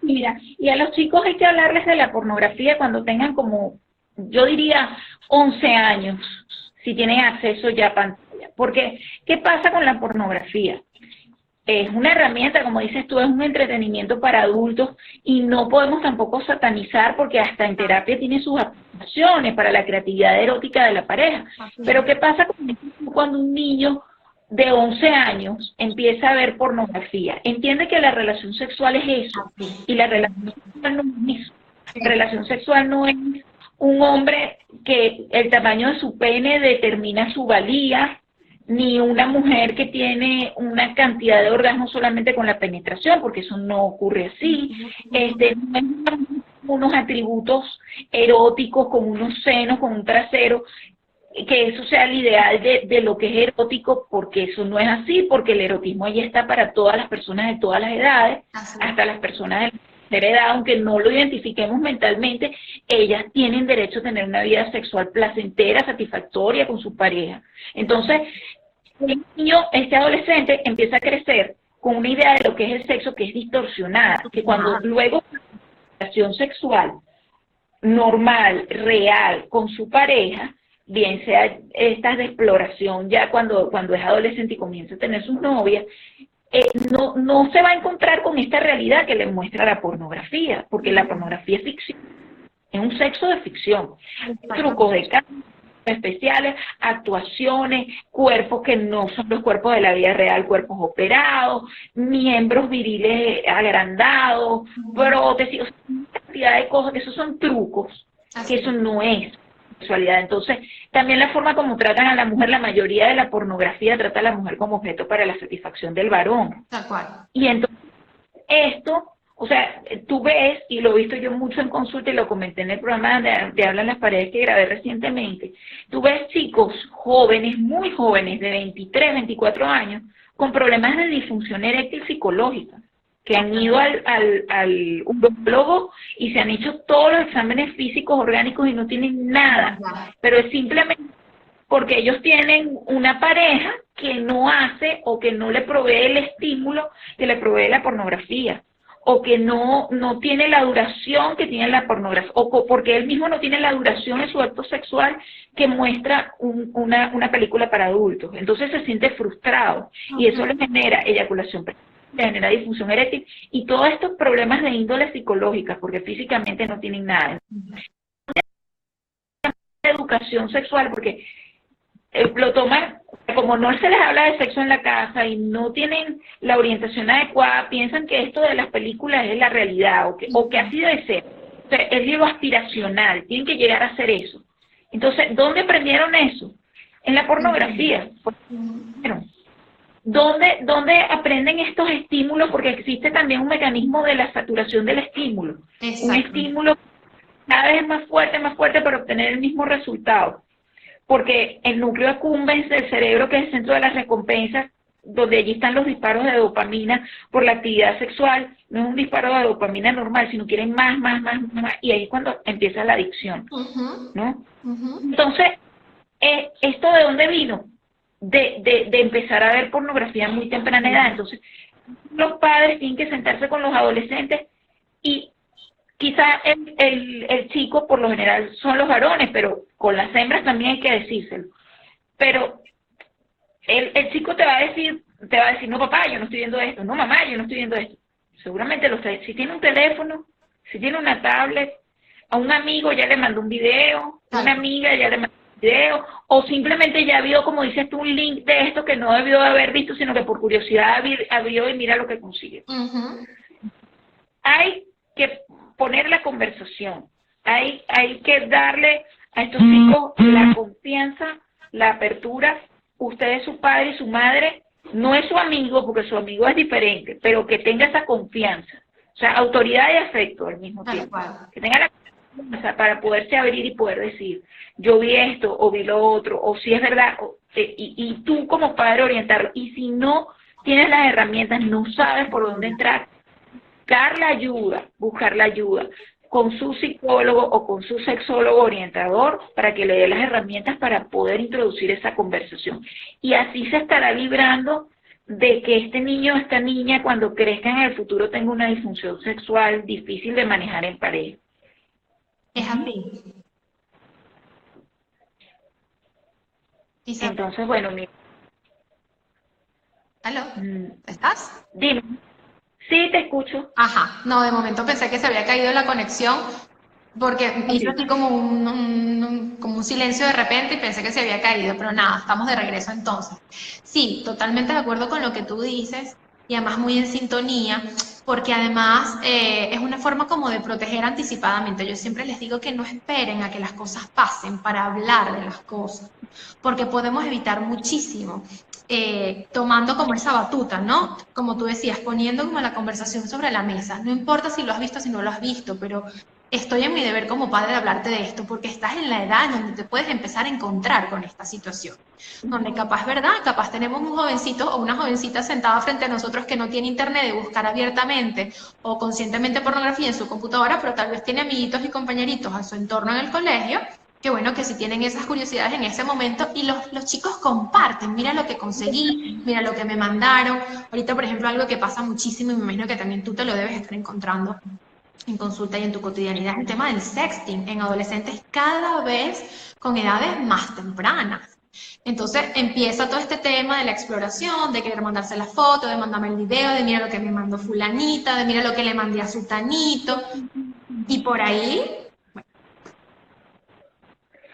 Mira, y a los chicos hay que hablarles de la pornografía cuando tengan como, yo diría, 11 años, si tienen acceso ya a pantalla. Porque, ¿qué pasa con la pornografía? Es una herramienta, como dices tú, es un entretenimiento para adultos y no podemos tampoco satanizar porque hasta en terapia tiene sus aplicaciones para la creatividad erótica de la pareja. Pero ¿qué pasa cuando un niño de 11 años empieza a ver pornografía? Entiende que la relación sexual es eso y la relación sexual no es eso. La relación sexual no es un hombre que el tamaño de su pene determina su valía, ni una mujer que tiene una cantidad de orgasmos solamente con la penetración, porque eso no ocurre así. No es unos atributos eróticos, con unos senos, con un trasero, que eso sea el ideal de lo que es erótico, porque eso no es así, porque el erotismo ahí está para todas las personas de todas las edades, hasta las personas de la tercera edad, aunque no lo identifiquemos mentalmente, ellas tienen derecho a tener una vida sexual placentera, satisfactoria con su pareja. Entonces, el niño, este adolescente, empieza a crecer con una idea de lo que es el sexo que es distorsionada, que cuando luego la relación sexual normal, real, con su pareja, bien sea estas de exploración ya cuando es adolescente y comienza a tener sus novias, no se va a encontrar con esta realidad que le muestra la pornografía, porque la pornografía es ficción, es un sexo de ficción, trucos de cambio especiales, actuaciones, cuerpos que no son los cuerpos de la vida real, cuerpos operados, miembros viriles agrandados, prótesis, o sea, una cantidad de cosas que esos son trucos, que eso no es sexualidad. Entonces, también la forma como tratan a la mujer, la mayoría de la pornografía trata a la mujer como objeto para la satisfacción del varón. Tal cual. Y entonces, esto, o sea, tú ves, y lo he visto yo mucho en consulta y lo comenté en el programa de Hablan las Paredes que grabé recientemente, tú ves chicos jóvenes, muy jóvenes, de 23, 24 años, con problemas de disfunción eréctil psicológica, que han ido al urólogo y se han hecho todos los exámenes físicos orgánicos y no tienen nada, pero es simplemente porque ellos tienen una pareja que no hace o que no le provee el estímulo que le provee la pornografía, o que no tiene la duración que tiene la pornografía, o porque él mismo no tiene la duración en su acto sexual que muestra una película para adultos. Entonces se siente frustrado y eso le genera eyaculación precoz, le genera disfunción eréctil y todos estos problemas de índole psicológica, porque físicamente no tienen nada. Educación sexual, porque lo toman, como no se les habla de sexo en la casa y no tienen la orientación adecuada, piensan que esto de las películas es la realidad, o que así debe ser. O sea, es lo aspiracional, tienen que llegar a hacer eso. Entonces, ¿dónde aprendieron eso? En la pornografía. ¿Dónde aprenden estos estímulos? Porque existe también un mecanismo de la saturación del estímulo. Un estímulo cada vez más fuerte para obtener el mismo resultado. Porque el núcleo accumbens del cerebro, que es el centro de las recompensas, donde allí están los disparos de dopamina por la actividad sexual, no es un disparo de dopamina normal, sino quieren más, y ahí es cuando empieza la adicción, ¿no? Entonces, ¿esto de dónde vino? De empezar a ver pornografía a muy temprana edad. Entonces, los padres tienen que sentarse con los adolescentes Y quizá el chico, por lo general, son los varones, pero con las hembras también hay que decírselo. Pero el chico te va a decir, no papá, yo no estoy viendo esto, no mamá, yo no estoy viendo esto. Seguramente lo sé. Si tiene un teléfono, si tiene una tablet, a un amigo ya le mandó un video, a una amiga ya le mandó un video, o simplemente ya vio, como dices tú, un link de esto que no debió haber visto, sino que por curiosidad abrió y mira lo que consigue. Hay que poner la conversación, hay que darle a estos chicos la confianza, la apertura. Usted es su padre y su madre, no es su amigo, porque su amigo es diferente, pero que tenga esa confianza, o sea, autoridad y afecto al mismo tiempo, que tenga la confianza para poderse abrir y poder decir, yo vi esto, o vi lo otro, o si es verdad, y tú como padre orientarlo, y si no tienes las herramientas, no sabes por dónde entrar, dar la ayuda, buscar la ayuda con su psicólogo o con su sexólogo orientador para que le dé las herramientas para poder introducir esa conversación. Y así se estará librando de que este niño o esta niña cuando crezca en el futuro tenga una disfunción sexual difícil de manejar en pareja. Es así. Entonces, bueno, mira. ¿Aló? ¿Estás? Dime. Sí, te escucho. Ajá, no, de momento pensé que se había caído la conexión porque hizo así como como un silencio de repente y pensé que se había caído, pero nada, estamos de regreso entonces. Sí, totalmente de acuerdo con lo que tú dices y además muy en sintonía, porque además es una forma como de proteger anticipadamente. Yo siempre les digo que no esperen a que las cosas pasen para hablar de las cosas, porque podemos evitar muchísimo. Tomando como esa batuta, ¿no? Como tú decías, poniendo como la conversación sobre la mesa. No importa si lo has visto o si no lo has visto, pero estoy en mi deber como padre de hablarte de esto, porque estás en la edad en donde te puedes empezar a encontrar con esta situación. Donde capaz, ¿verdad? Capaz tenemos un jovencito o una jovencita sentada frente a nosotros que no tiene internet de buscar abiertamente o conscientemente pornografía en su computadora, pero tal vez tiene amiguitos y compañeritos a su entorno en el colegio, que bueno, que si tienen esas curiosidades en ese momento y los chicos comparten, mira lo que conseguí, mira lo que me mandaron. Ahorita, por ejemplo, algo que pasa muchísimo y me imagino que también tú te lo debes estar encontrando en consulta y en tu cotidianidad, es el tema del sexting en adolescentes cada vez con edades más tempranas. Entonces empieza todo este tema de la exploración, de querer mandarse la foto, de mandarme el video, de mira lo que me mandó fulanita, de mira lo que le mandé a sutanito, y por ahí...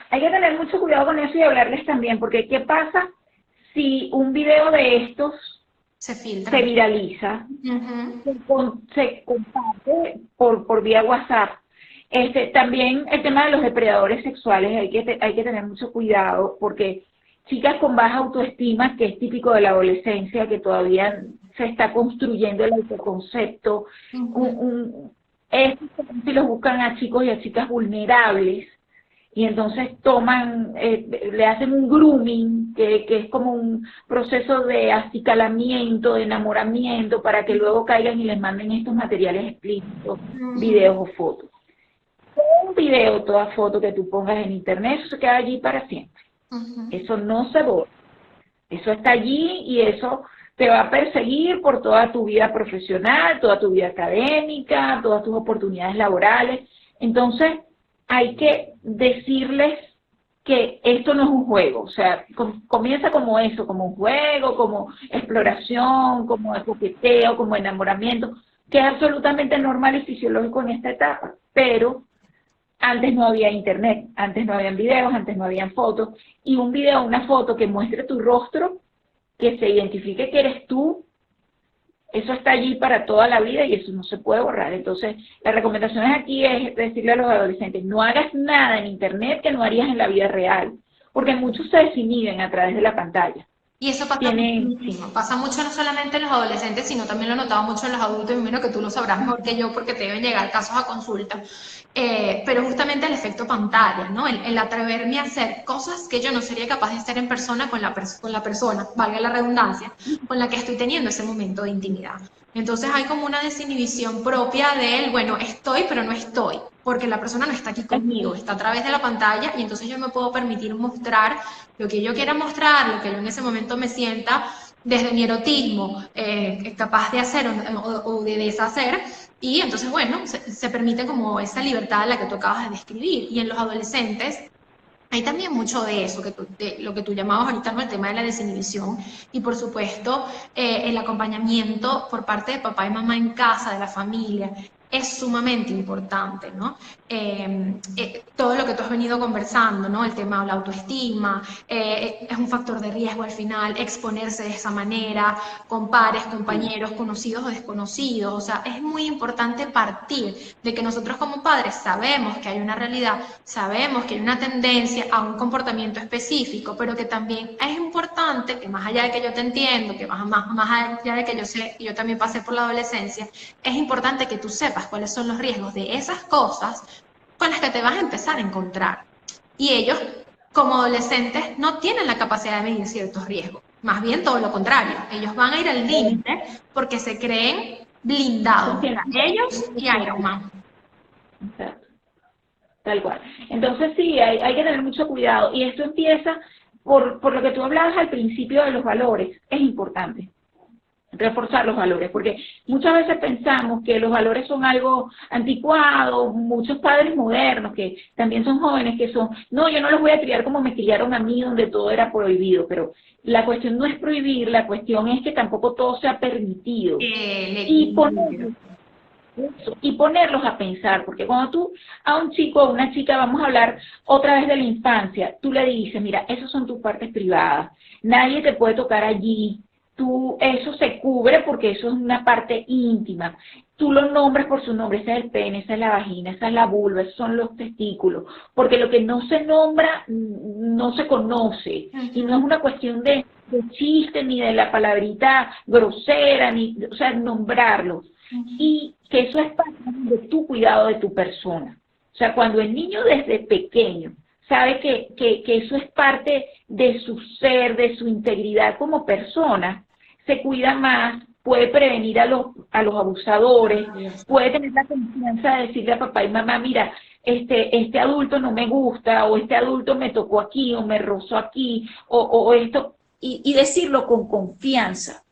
Hay que tener mucho cuidado con eso y hablarles también, porque ¿qué pasa si un video de estos se filtra, se viraliza, se comparte por vía WhatsApp? También el tema de los depredadores sexuales, hay que tener mucho cuidado, porque chicas con baja autoestima, que es típico de la adolescencia, que todavía se está construyendo el autoconcepto, si los buscan a chicos y a chicas vulnerables, y entonces toman, le hacen un grooming, que es como un proceso de acicalamiento, de enamoramiento, para que luego caigan y les manden estos materiales explícitos, videos o fotos. Todo un video, toda foto que tú pongas en internet, eso se queda allí para siempre. Eso no se borra. Eso está allí y eso te va a perseguir por toda tu vida profesional, toda tu vida académica, todas tus oportunidades laborales. Entonces, hay que decirles que esto no es un juego, o sea, comienza como eso, como un juego, como exploración, como coqueteo, como enamoramiento, que es absolutamente normal y fisiológico en esta etapa, pero antes no había internet, antes no habían videos, antes no habían fotos, y un video, una foto que muestre tu rostro, que se identifique que eres tú, eso está allí para toda la vida y eso no se puede borrar. Entonces, las recomendaciones aquí es decirle a los adolescentes, no hagas nada en internet que no harías en la vida real, porque muchos se desinhiben a través de la pantalla. Y eso pasa muchísimo, pasa mucho no solamente en los adolescentes, sino también lo he notado mucho en los adultos, y menos que tú lo sabrás mejor que yo porque te deben llegar casos a consulta, pero justamente el efecto pantalla, ¿no? El atreverme a hacer cosas que yo no sería capaz de hacer en persona con la persona, valga la redundancia, con la que estoy teniendo ese momento de intimidad. Entonces hay como una desinhibición propia de él, bueno, estoy pero no estoy, porque la persona no está aquí conmigo, está a través de la pantalla y entonces yo me puedo permitir mostrar lo que yo quiera mostrar, lo que yo en ese momento me sienta desde mi erotismo capaz de hacer o de deshacer, Y entonces, bueno, se permite como esa libertad a la que tú acabas de describir. Y en los adolescentes hay también mucho de eso, de lo que tú llamabas ahorita, ¿no? El tema de la desinhibición y por supuesto el acompañamiento por parte de papá y mamá en casa, de la familia, es sumamente importante, ¿no? Todo lo que tú has venido conversando, ¿no? El tema de la autoestima, es un factor de riesgo al final, exponerse de esa manera, con pares, compañeros, conocidos o desconocidos, o sea, es muy importante partir de que nosotros como padres sabemos que hay una realidad, sabemos que hay una tendencia a un comportamiento específico, pero que también es importante que más allá de que yo te entiendo, que más allá de que yo sé, que yo también pasé por la adolescencia, es importante que tú sepas cuáles son los riesgos de esas cosas con las que te vas a empezar a encontrar. Y ellos, como adolescentes, no tienen la capacidad de medir ciertos riesgos. Más bien todo lo contrario. Ellos van a ir al límite porque se creen blindados. Ellos y Iron Man. Exacto. Tal cual. Entonces sí, hay que tener mucho cuidado. Y esto empieza por lo que tú hablabas al principio de los valores. Es importante reforzar los valores, porque muchas veces pensamos que los valores son algo anticuado, muchos padres modernos que también son jóvenes que son, no, yo no los voy a criar como me criaron a mí, donde todo era prohibido, pero la cuestión no es prohibir, la cuestión es que tampoco todo sea permitido. Y ponerlos a pensar, porque cuando tú a un chico o a una chica, vamos a hablar otra vez de la infancia, tú le dices, mira, esas son tus partes privadas, nadie te puede tocar allí, eso se cubre porque eso es una parte íntima. Tú lo nombras por su nombre, ese es el pene, esa es la vagina, esa es la vulva, esos son los testículos, porque lo que no se nombra no se conoce, y no es una cuestión de chiste ni de la palabrita grosera, o sea, nombrarlo. Y que eso es parte de tu cuidado de tu persona. O sea, cuando el niño desde pequeño sabe que eso es parte de su ser, de su integridad como persona, se cuida más, puede prevenir a los abusadores, puede tener la confianza de decirle a papá y mamá, mira, este adulto no me gusta, o este adulto me tocó aquí, o me rozó aquí, o esto, y decirlo con confianza.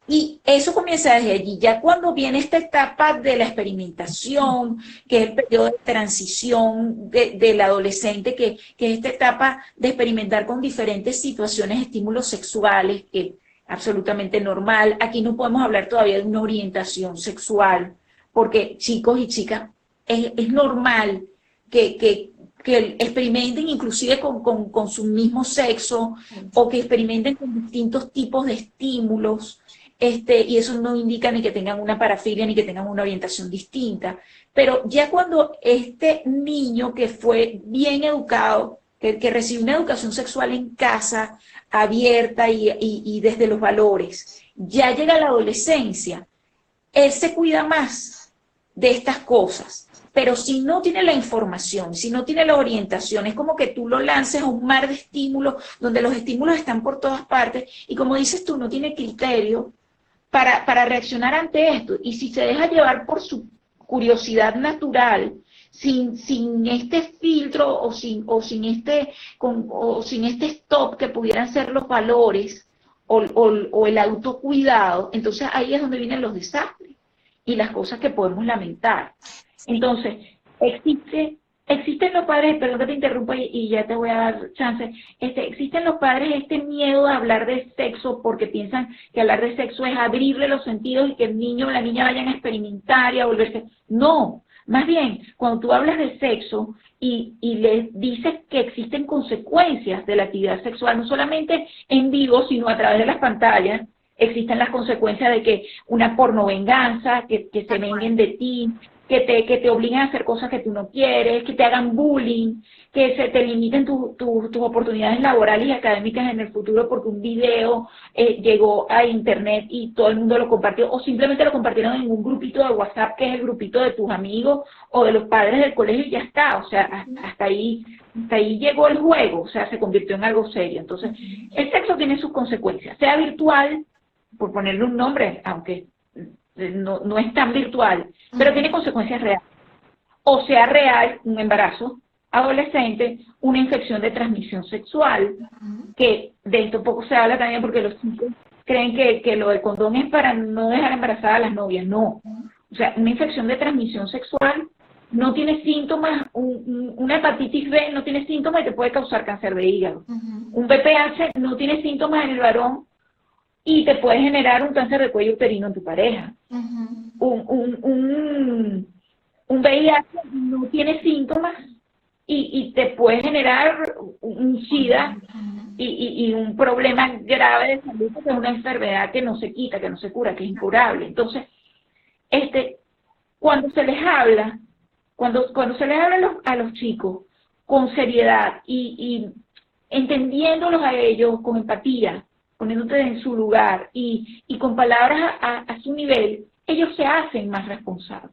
Y eso comienza desde allí. Ya cuando viene esta etapa de la experimentación, que es el periodo de transición del adolescente, que es esta etapa de experimentar con diferentes situaciones, estímulos sexuales, que es absolutamente normal. Aquí no podemos hablar todavía de una orientación sexual, porque chicos y chicas, es normal que experimenten inclusive con su mismo sexo, o que experimenten con distintos tipos de estímulos. Y eso no indica ni que tengan una parafilia ni que tengan una orientación distinta. Pero ya cuando este niño que fue bien educado, que recibe una educación sexual en casa, abierta y desde los valores, ya llega a la adolescencia, él se cuida más de estas cosas. Pero si no tiene la información, si no tiene la orientación, es como que tú lo lances a un mar de estímulos, donde los estímulos están por todas partes, y como dices tú, no tiene criterio para reaccionar ante esto. Y si se deja llevar por su curiosidad natural, sin este filtro o sin este stop que pudieran ser los valores o el autocuidado, entonces ahí es donde vienen los desastres y las cosas que podemos lamentar. Entonces, existen los padres, perdón que te interrumpa y ya te voy a dar chance, existen los padres este miedo a hablar de sexo porque piensan que hablar de sexo es abrirle los sentidos y que el niño o la niña vayan a experimentar y a volverse. No, más bien, cuando tú hablas de sexo y les dices que existen consecuencias de la actividad sexual, no solamente en vivo, sino a través de las pantallas, existen las consecuencias de que una pornovenganza, que se venguen de ti, que te obliguen a hacer cosas que tú no quieres, que te hagan bullying, que se te limiten tus oportunidades laborales y académicas en el futuro porque un video llegó a internet y todo el mundo lo compartió, o simplemente lo compartieron en un grupito de WhatsApp que es el grupito de tus amigos o de los padres del colegio y ya está. O sea, hasta ahí llegó el juego, o sea, se convirtió en algo serio. Entonces, el sexo tiene sus consecuencias, sea virtual, por ponerle un nombre, aunque no es tan virtual, pero tiene consecuencias reales. O sea real, un embarazo adolescente, una infección de transmisión sexual, que de esto poco se habla también porque los chicos creen que lo del condón es para no dejar embarazadas a las novias. No, O sea, una infección de transmisión sexual no tiene síntomas, una hepatitis B no tiene síntomas y te puede causar cáncer de hígado. Un VPH no tiene síntomas en el varón y te puede generar un cáncer de cuello uterino en tu pareja. Un VIH no tiene síntomas y te puede generar un SIDA y un problema grave de salud, porque es una enfermedad que no se quita, que no se cura, que es incurable. Entonces, cuando se les habla, cuando se les habla a los chicos con seriedad y entendiéndolos a ellos con empatía, poniéndote en su lugar y con palabras a su nivel, ellos se hacen más responsables.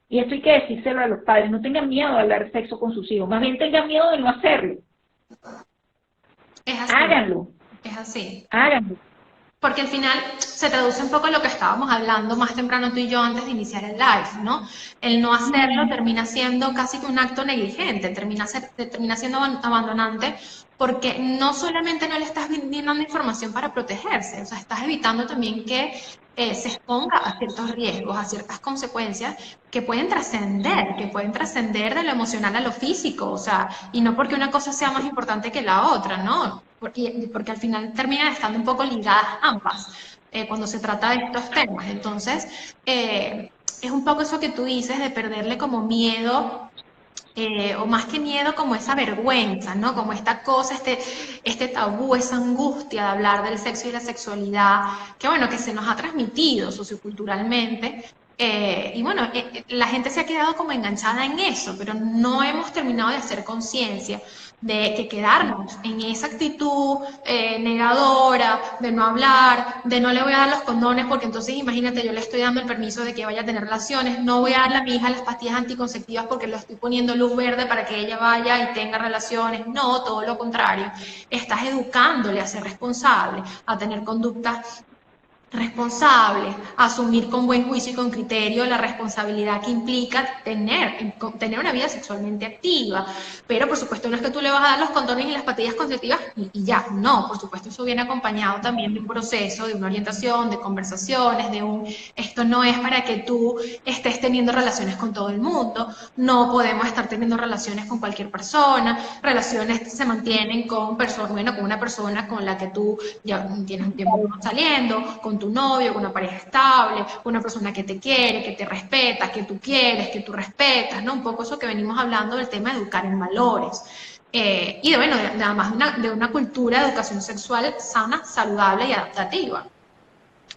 Y esto hay que decírselo a los padres, no tengan miedo de hablar de sexo con sus hijos, más bien tengan miedo de no hacerlo. Es así. Háganlo. Es así. Háganlo. Porque al final se traduce un poco lo que estábamos hablando más temprano tú y yo antes de iniciar el live, ¿no? El no hacerlo termina siendo casi que un acto negligente, termina siendo abandonante, porque no solamente no le estás brindando información para protegerse, o sea, estás evitando también que se exponga a ciertos riesgos, a ciertas consecuencias que pueden trascender de lo emocional a lo físico, o sea, y no porque una cosa sea más importante que la otra, ¿no? Porque al final terminan estando un poco ligadas ambas cuando se trata de estos temas. Entonces, es un poco eso que tú dices de perderle como miedo, o más que miedo, como esa vergüenza, ¿no? Como esta cosa, este tabú, esa angustia de hablar del sexo y la sexualidad, que bueno, que se nos ha transmitido socioculturalmente. Y bueno, la gente se ha quedado como enganchada en eso, pero no hemos terminado de hacer conciencia de que quedarnos en esa actitud negadora, de no hablar, de no le voy a dar los condones, porque entonces imagínate, yo le estoy dando el permiso de que vaya a tener relaciones, no voy a darle a mi hija las pastillas anticonceptivas porque le estoy poniendo luz verde para que ella vaya y tenga relaciones. No, todo lo contrario, estás educándole a ser responsable, a tener conductas responsable, asumir con buen juicio y con criterio la responsabilidad que implica tener una vida sexualmente activa. Pero por supuesto no es que tú le vas a dar los condones y las pastillas conceptivas y ya, no, por supuesto eso viene acompañado también de un proceso, de una orientación, de conversaciones, esto no es para que tú estés teniendo relaciones con todo el mundo, no podemos estar teniendo relaciones con cualquier persona, relaciones se mantienen con una persona con la que tú ya tienes un tiempo saliendo, con tu novio, con una pareja estable, con una persona que te quiere, que te respeta, que tú quieres, que tú respetas, ¿no? Un poco eso que venimos hablando del tema de educar en valores. Y además de una cultura de educación sexual sana, saludable y adaptativa.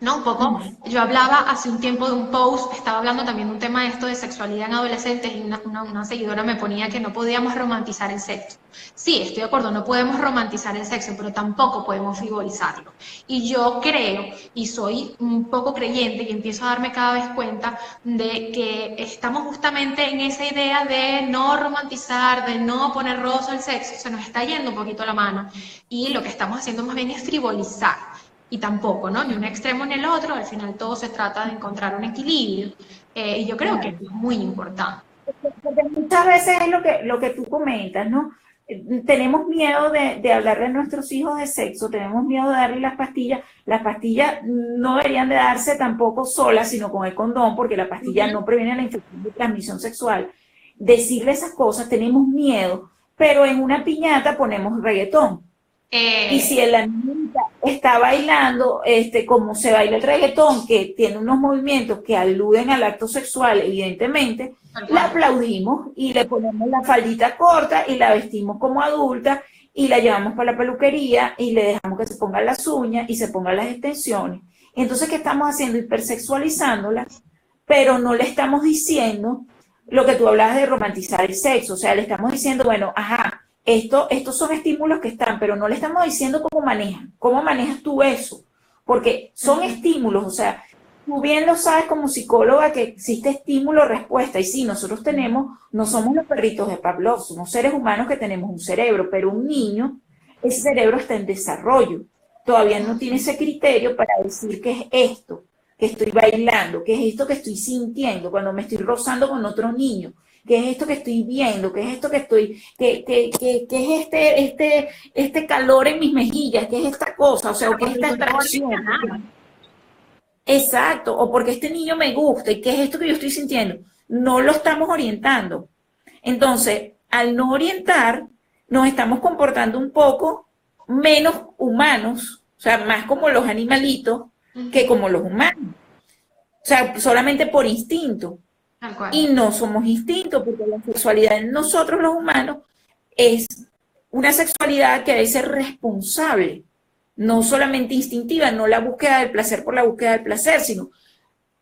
¿No? Un poco, yo hablaba hace un tiempo de un post, estaba hablando también de un tema de esto de sexualidad en adolescentes y una seguidora me ponía que no podíamos romantizar el sexo. Sí, estoy de acuerdo, no podemos romantizar el sexo, pero tampoco podemos frivolizarlo. Y yo creo, y soy un poco creyente, y empiezo a darme cada vez cuenta de que estamos justamente en esa idea de no romantizar, de no poner roso el sexo, se nos está yendo un poquito la mano y lo que estamos haciendo más bien es frivolizar. Y tampoco, ¿no? Ni un extremo ni el otro, al final todo se trata de encontrar un equilibrio, y yo creo que es muy importante. Porque muchas veces es lo que tú comentas, ¿no? Tenemos miedo de hablarle a nuestros hijos de sexo, tenemos miedo de darle las pastillas no deberían de darse tampoco solas, sino con el condón, porque la pastilla no previene la infección de transmisión sexual. Decirle esas cosas, tenemos miedo, pero en una piñata ponemos reggaetón. Y si la niñita está bailando, como se baila el reggaetón, que tiene unos movimientos que aluden al acto sexual, evidentemente, la aplaudimos y le ponemos la faldita corta y la vestimos como adulta y la llevamos para la peluquería y le dejamos que se pongan las uñas y se pongan las extensiones. Entonces, ¿qué estamos haciendo? Hipersexualizándola, pero no le estamos diciendo lo que tú hablabas de romantizar el sexo. O sea, le estamos diciendo, bueno, ajá, estos son estímulos que están, pero no le estamos diciendo cómo manejas tú eso, porque son estímulos, o sea, tú bien lo sabes como psicóloga que existe estímulo-respuesta, y sí, nosotros no somos los perritos de Pavlov, somos seres humanos que tenemos un cerebro, pero un niño, ese cerebro está en desarrollo, todavía no tiene ese criterio para decir qué es esto que estoy bailando, qué es esto que estoy sintiendo cuando me estoy rozando con otro niño, qué es esto que estoy viendo, qué es esto que estoy, qué es este calor en mis mejillas, qué es esta cosa, o sea, qué es esta atracción. exacto, o porque este niño me gusta, ¿y qué es esto que yo estoy sintiendo? No lo estamos orientando. Entonces, al no orientar, nos estamos comportando un poco menos humanos, o sea, más como los animalitos que como los humanos. O sea, solamente por instinto. Tal cual. Y no somos instintos, porque la sexualidad en nosotros los humanos es una sexualidad que debe ser responsable, no solamente instintiva, no la búsqueda del placer por la búsqueda del placer, sino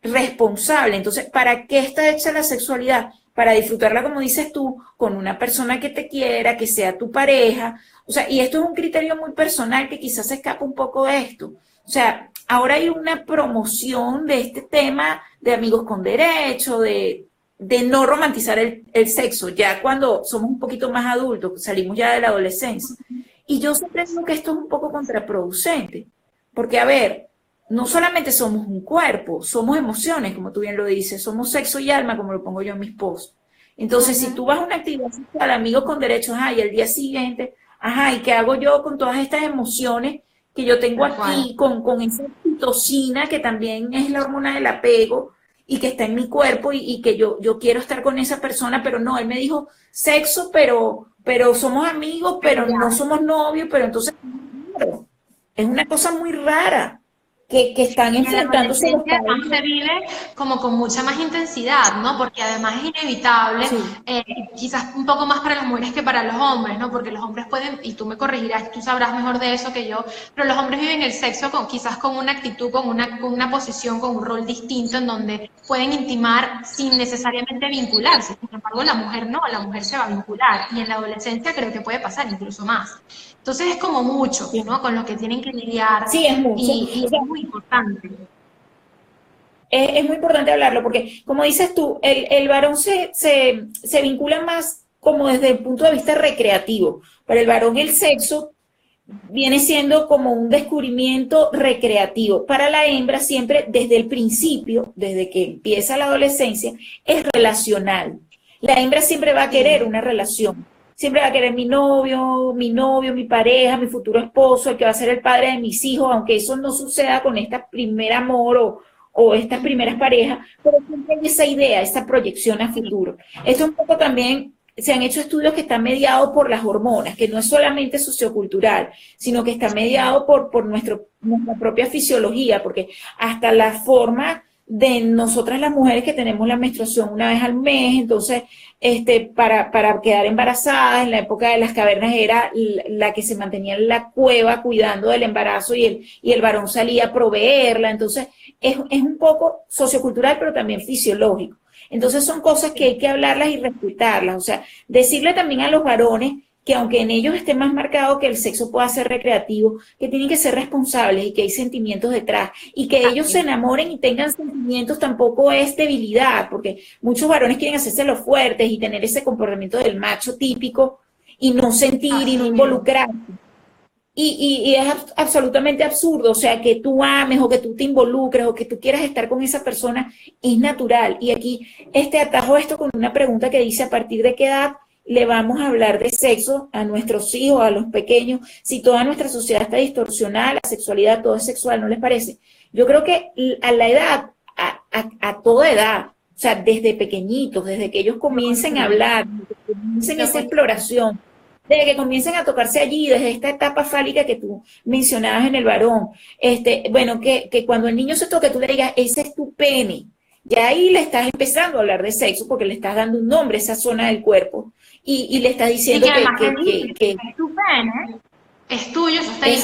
responsable. Entonces, ¿para qué está hecha la sexualidad? Para disfrutarla, como dices tú, con una persona que te quiera, que sea tu pareja. O sea, y esto es un criterio muy personal que quizás se escapa un poco de esto. O sea, ahora hay una promoción de este tema de amigos con derecho, de no romantizar el sexo, ya cuando somos un poquito más adultos, salimos ya de la adolescencia. Y yo siempre digo que esto es un poco contraproducente, porque a ver, no solamente somos un cuerpo, somos emociones, como tú bien lo dices, somos sexo y alma, como lo pongo yo en mis posts. Entonces, si tú vas a una actividad sexual, amigos con derechos, y al día siguiente, ¿y qué hago yo con todas estas emociones que yo tengo aquí, con esa oxitocina que también es la hormona del apego y que está en mi cuerpo y que yo quiero estar con esa persona, pero no, él me dijo sexo, pero somos amigos, pero no somos novios, pero entonces, claro, es una cosa muy rara que están Y en la enfrentándose los adolescencia además padres. se vive como con mucha más intensidad, ¿no? Porque además es inevitable, Sí, quizás un poco más para las mujeres que para los hombres, ¿no? Porque los hombres pueden, y tú me corregirás, tú sabrás mejor de eso que yo, pero los hombres viven el sexo quizás con una actitud, con una posición, con un rol distinto en donde pueden intimar sin necesariamente vincularse. Sin embargo, la mujer no, la mujer se va a vincular. Y en la adolescencia creo que puede pasar incluso más. Entonces es como mucho, sí, ¿no? Con lo que tienen que lidiar sí, es mucho. y O es sea, muy importante. es muy importante hablarlo porque, como dices tú, el varón se vincula más como desde el punto de vista recreativo. Para el varón el sexo viene siendo como un descubrimiento recreativo. Para la hembra siempre desde el principio, desde que empieza la adolescencia, es relacional. La hembra siempre va a querer una relación. Siempre va a querer mi novio, mi pareja, mi futuro esposo, el que va a ser el padre de mis hijos, aunque eso no suceda con este primer amor o estas primeras parejas, pero siempre hay esa idea, esa proyección a futuro. Esto un poco también se han hecho estudios que están mediados por las hormonas, que no es solamente sociocultural, sino que está mediado por nuestra propia fisiología, porque hasta la forma de nosotras las mujeres que tenemos la menstruación una vez al mes, entonces para quedar embarazadas en la época de las cavernas era la que se mantenía en la cueva cuidando del embarazo y el varón salía a proveerla, entonces es un poco sociocultural pero también fisiológico. Entonces son cosas que hay que hablarlas y respetarlas, o sea, decirle también a los varones que aunque en ellos esté más marcado que el sexo pueda ser recreativo, que tienen que ser responsables y que hay sentimientos detrás, y que ellos se enamoren y tengan sentimientos tampoco es debilidad, porque muchos varones quieren hacerse los fuertes y tener ese comportamiento del macho típico y no sentir y no involucrarse. Y es absolutamente absurdo, o sea, que tú ames o que tú te involucres o que tú quieras estar con esa persona es natural. Y aquí atajo esto con una pregunta que dice, ¿a partir de qué edad le vamos a hablar de sexo a nuestros hijos, a los pequeños? Si toda nuestra sociedad está distorsionada, la sexualidad, todo es sexual, ¿no les parece? Yo creo que a la edad, a toda edad, o sea, desde pequeñitos, desde que ellos comiencen a hablar, desde que comiencen esa exploración, desde que comiencen a tocarse allí, desde esta etapa fálica que tú mencionabas en el varón, bueno, que cuando el niño se toque, tú le digas, ese es tu pene. Ya ahí le estás empezando a hablar de sexo porque le estás dando un nombre a esa zona del cuerpo y le estás diciendo Y que además que es tu pene, es tuyo, eso está ahí,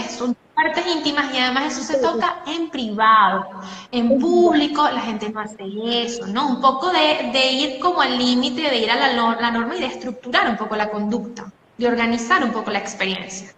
son partes íntimas y además eso se toca en privado, en público, la gente no hace eso, ¿no? Un poco de ir como al límite, de ir a la norma y de estructurar un poco la conducta, de organizar un poco la experiencia.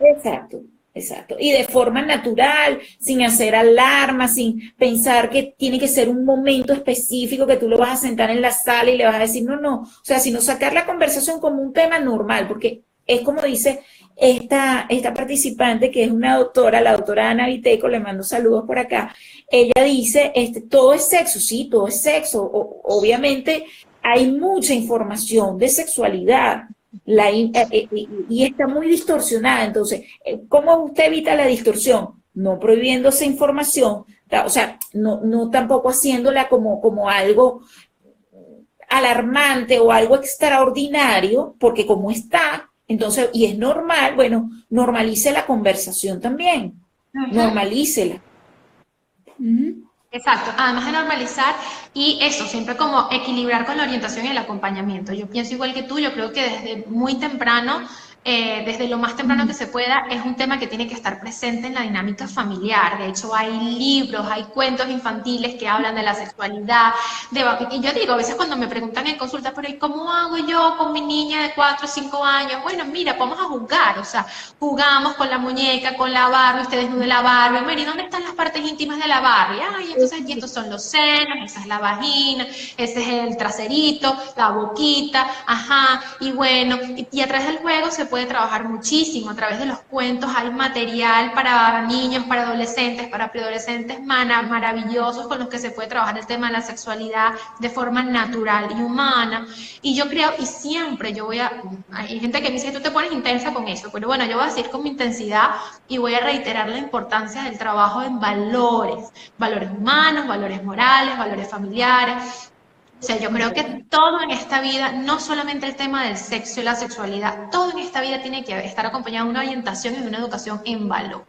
Exacto, exacto. Y de forma natural, sin hacer alarma, sin pensar que tiene que ser un momento específico que tú lo vas a sentar en la sala y le vas a decir, no. O sea, sino sacar la conversación como un tema normal, porque es como dice esta participante, que es una doctora, la doctora Ana Viteco, le mando saludos por acá. Ella dice, todo es sexo, sí, todo es sexo. Obviamente hay mucha información de sexualidad, y está muy distorsionada. Entonces, ¿cómo usted evita la distorsión? no prohibiendo esa información, o sea, no tampoco haciéndola como algo alarmante o algo extraordinario, porque como está, entonces, y es normal, bueno, normalice la conversación también, normalícela. Exacto, además de normalizar y eso, siempre como equilibrar con la orientación y el acompañamiento. Yo pienso igual que tú, yo creo que desde muy temprano, desde lo más temprano que se pueda, es un tema que tiene que estar presente en la dinámica familiar. De hecho, hay libros, hay cuentos infantiles que hablan de la sexualidad. Y yo digo, a veces cuando me preguntan en consulta, pero ¿y cómo hago yo con mi niña de 4 o 5 años? Bueno, mira, vamos a jugar, o sea, jugamos con la muñeca, con la Barbie, usted desnude la Barbie, Mary, ¿dónde están las partes íntimas de la Barbie? Ay, entonces, y estos son los senos, esa es la vagina, ese es el traserito, la boquita, ajá, y bueno, y a través del juego se puede trabajar muchísimo, a través de los cuentos hay material para niños, para adolescentes, para preadolescentes maravillosos con los que se puede trabajar el tema de la sexualidad de forma natural y humana. Y yo creo, y siempre yo hay gente que me dice que tú te pones intensa con eso, pero bueno, yo voy a decir con mi intensidad y voy a reiterar la importancia del trabajo en valores humanos, valores morales, valores familiares. O sea, yo creo que todo en esta vida, no solamente el tema del sexo y la sexualidad, todo en esta vida tiene que estar acompañado de una orientación y de una educación en valor.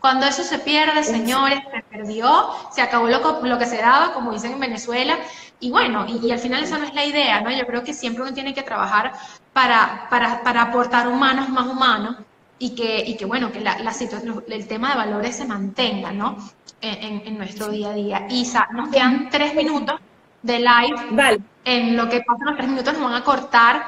Cuando eso se pierde, señores, se perdió, se acabó lo que se daba, como dicen en Venezuela, y bueno, y al final esa no es la idea, ¿no? Yo creo que siempre uno tiene que trabajar para aportar humanos más humanos y que bueno, que el tema de valores se mantenga, ¿no? En nuestro día a día. Isa, nos quedan 3 minutos de live. Vale. En lo que pasan los 3 minutos nos van a cortar.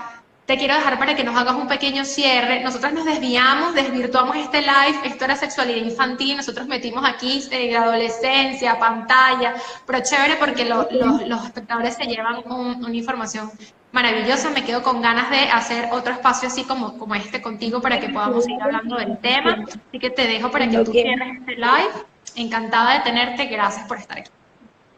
Te quiero dejar para que nos hagas un pequeño cierre. Nosotros nos desvirtuamos este live. Esto era sexualidad infantil. Nosotros metimos aquí adolescencia, pantalla. Pero chévere porque los espectadores se llevan una información maravillosa. Me quedo con ganas de hacer otro espacio así como este contigo para que podamos seguir hablando del tema. Así que te dejo para que tú cierres este live. Encantada de tenerte. Gracias por estar aquí.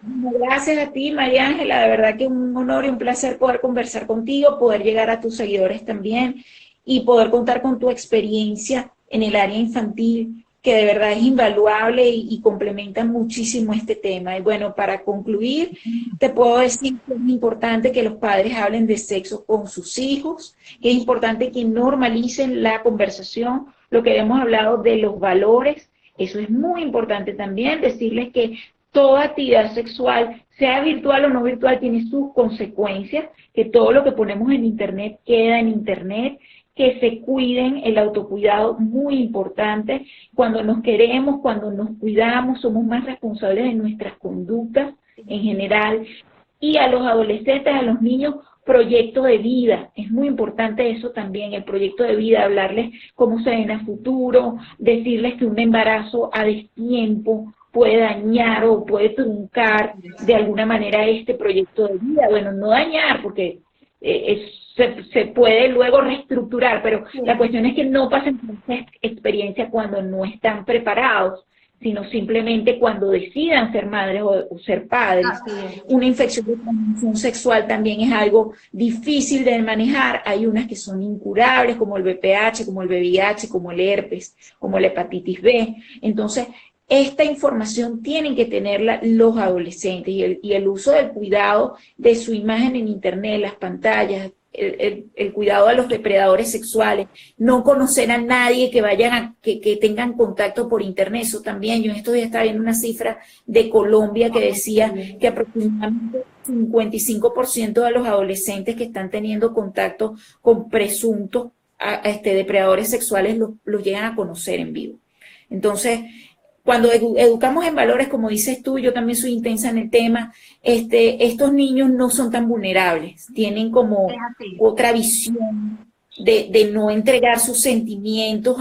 Gracias a ti, María Ángela, de verdad que un honor y un placer poder conversar contigo, poder llegar a tus seguidores también y poder contar con tu experiencia en el área infantil, que de verdad es invaluable y complementa muchísimo este tema. Y bueno, para concluir, te puedo decir que es importante que los padres hablen de sexo con sus hijos, que es importante que normalicen la conversación, lo que hemos hablado de los valores. Eso es muy importante también, decirles que toda actividad sexual, sea virtual o no virtual, tiene sus consecuencias, que todo lo que ponemos en Internet queda en Internet, que se cuiden, el autocuidado muy importante. Cuando nos queremos, cuando nos cuidamos, somos más responsables de nuestras conductas en general. Y a los adolescentes, a los niños, proyecto de vida. Es muy importante eso también, el proyecto de vida, hablarles cómo se ven a futuro, decirles que un embarazo a destiempo puede dañar o puede truncar de alguna manera este proyecto de vida. Bueno, no dañar, porque se puede luego reestructurar, pero la cuestión es que no pasen por esa experiencia cuando no están preparados, sino simplemente cuando decidan ser madres o ser padres. Una infección de transmisión sexual también es algo difícil de manejar. Hay unas que son incurables, como el VPH, como el VIH, como el herpes, como la hepatitis B. Entonces, esta información tienen que tenerla los adolescentes y el uso del cuidado de su imagen en Internet, las pantallas, el cuidado a los depredadores sexuales, no conocer a nadie que tengan contacto por Internet. Eso también, yo en estos días estaba viendo una cifra de Colombia que decía que aproximadamente 55% de los adolescentes que están teniendo contacto con presuntos depredadores sexuales los llegan a conocer en vivo. Entonces, cuando educamos en valores, como dices tú, yo también soy intensa en el tema, estos niños no son tan vulnerables, tienen como otra visión de no entregar sus sentimientos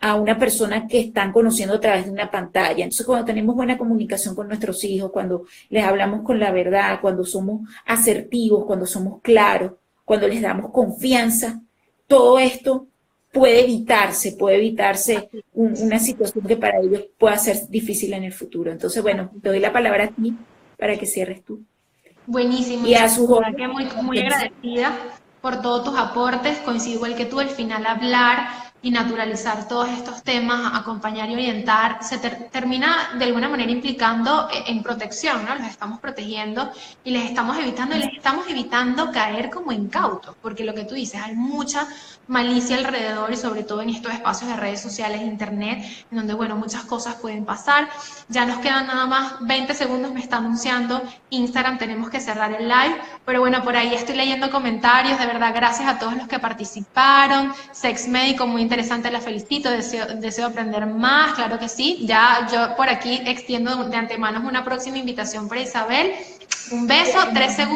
a una persona que están conociendo a través de una pantalla. Entonces, cuando tenemos buena comunicación con nuestros hijos, cuando les hablamos con la verdad, cuando somos asertivos, cuando somos claros, cuando les damos confianza, todo esto puede evitarse una situación que para ellos pueda ser difícil en el futuro. Entonces, bueno, te doy la palabra a ti para que cierres tú. Buenísimo. Y a sus jóvenes. Muy agradecida por todos tus aportes. Coincido igual que tú, al final hablar y naturalizar todos estos temas, acompañar y orientar, se termina de alguna manera implicando en protección, ¿no? Los estamos protegiendo y les estamos evitando caer como incautos, porque lo que tú dices, hay mucha malicia alrededor y sobre todo en estos espacios de redes sociales, internet, en donde, bueno, muchas cosas pueden pasar. Ya nos quedan nada más 20 segundos, me está anunciando Instagram, tenemos que cerrar el live, pero bueno, por ahí estoy leyendo comentarios, de verdad, gracias a todos los que participaron. Sex Médico, muy interesante, la felicito, deseo aprender más, claro que sí. Ya yo por aquí extiendo de antemano una próxima invitación para Isabel. Un beso, 3 segundos.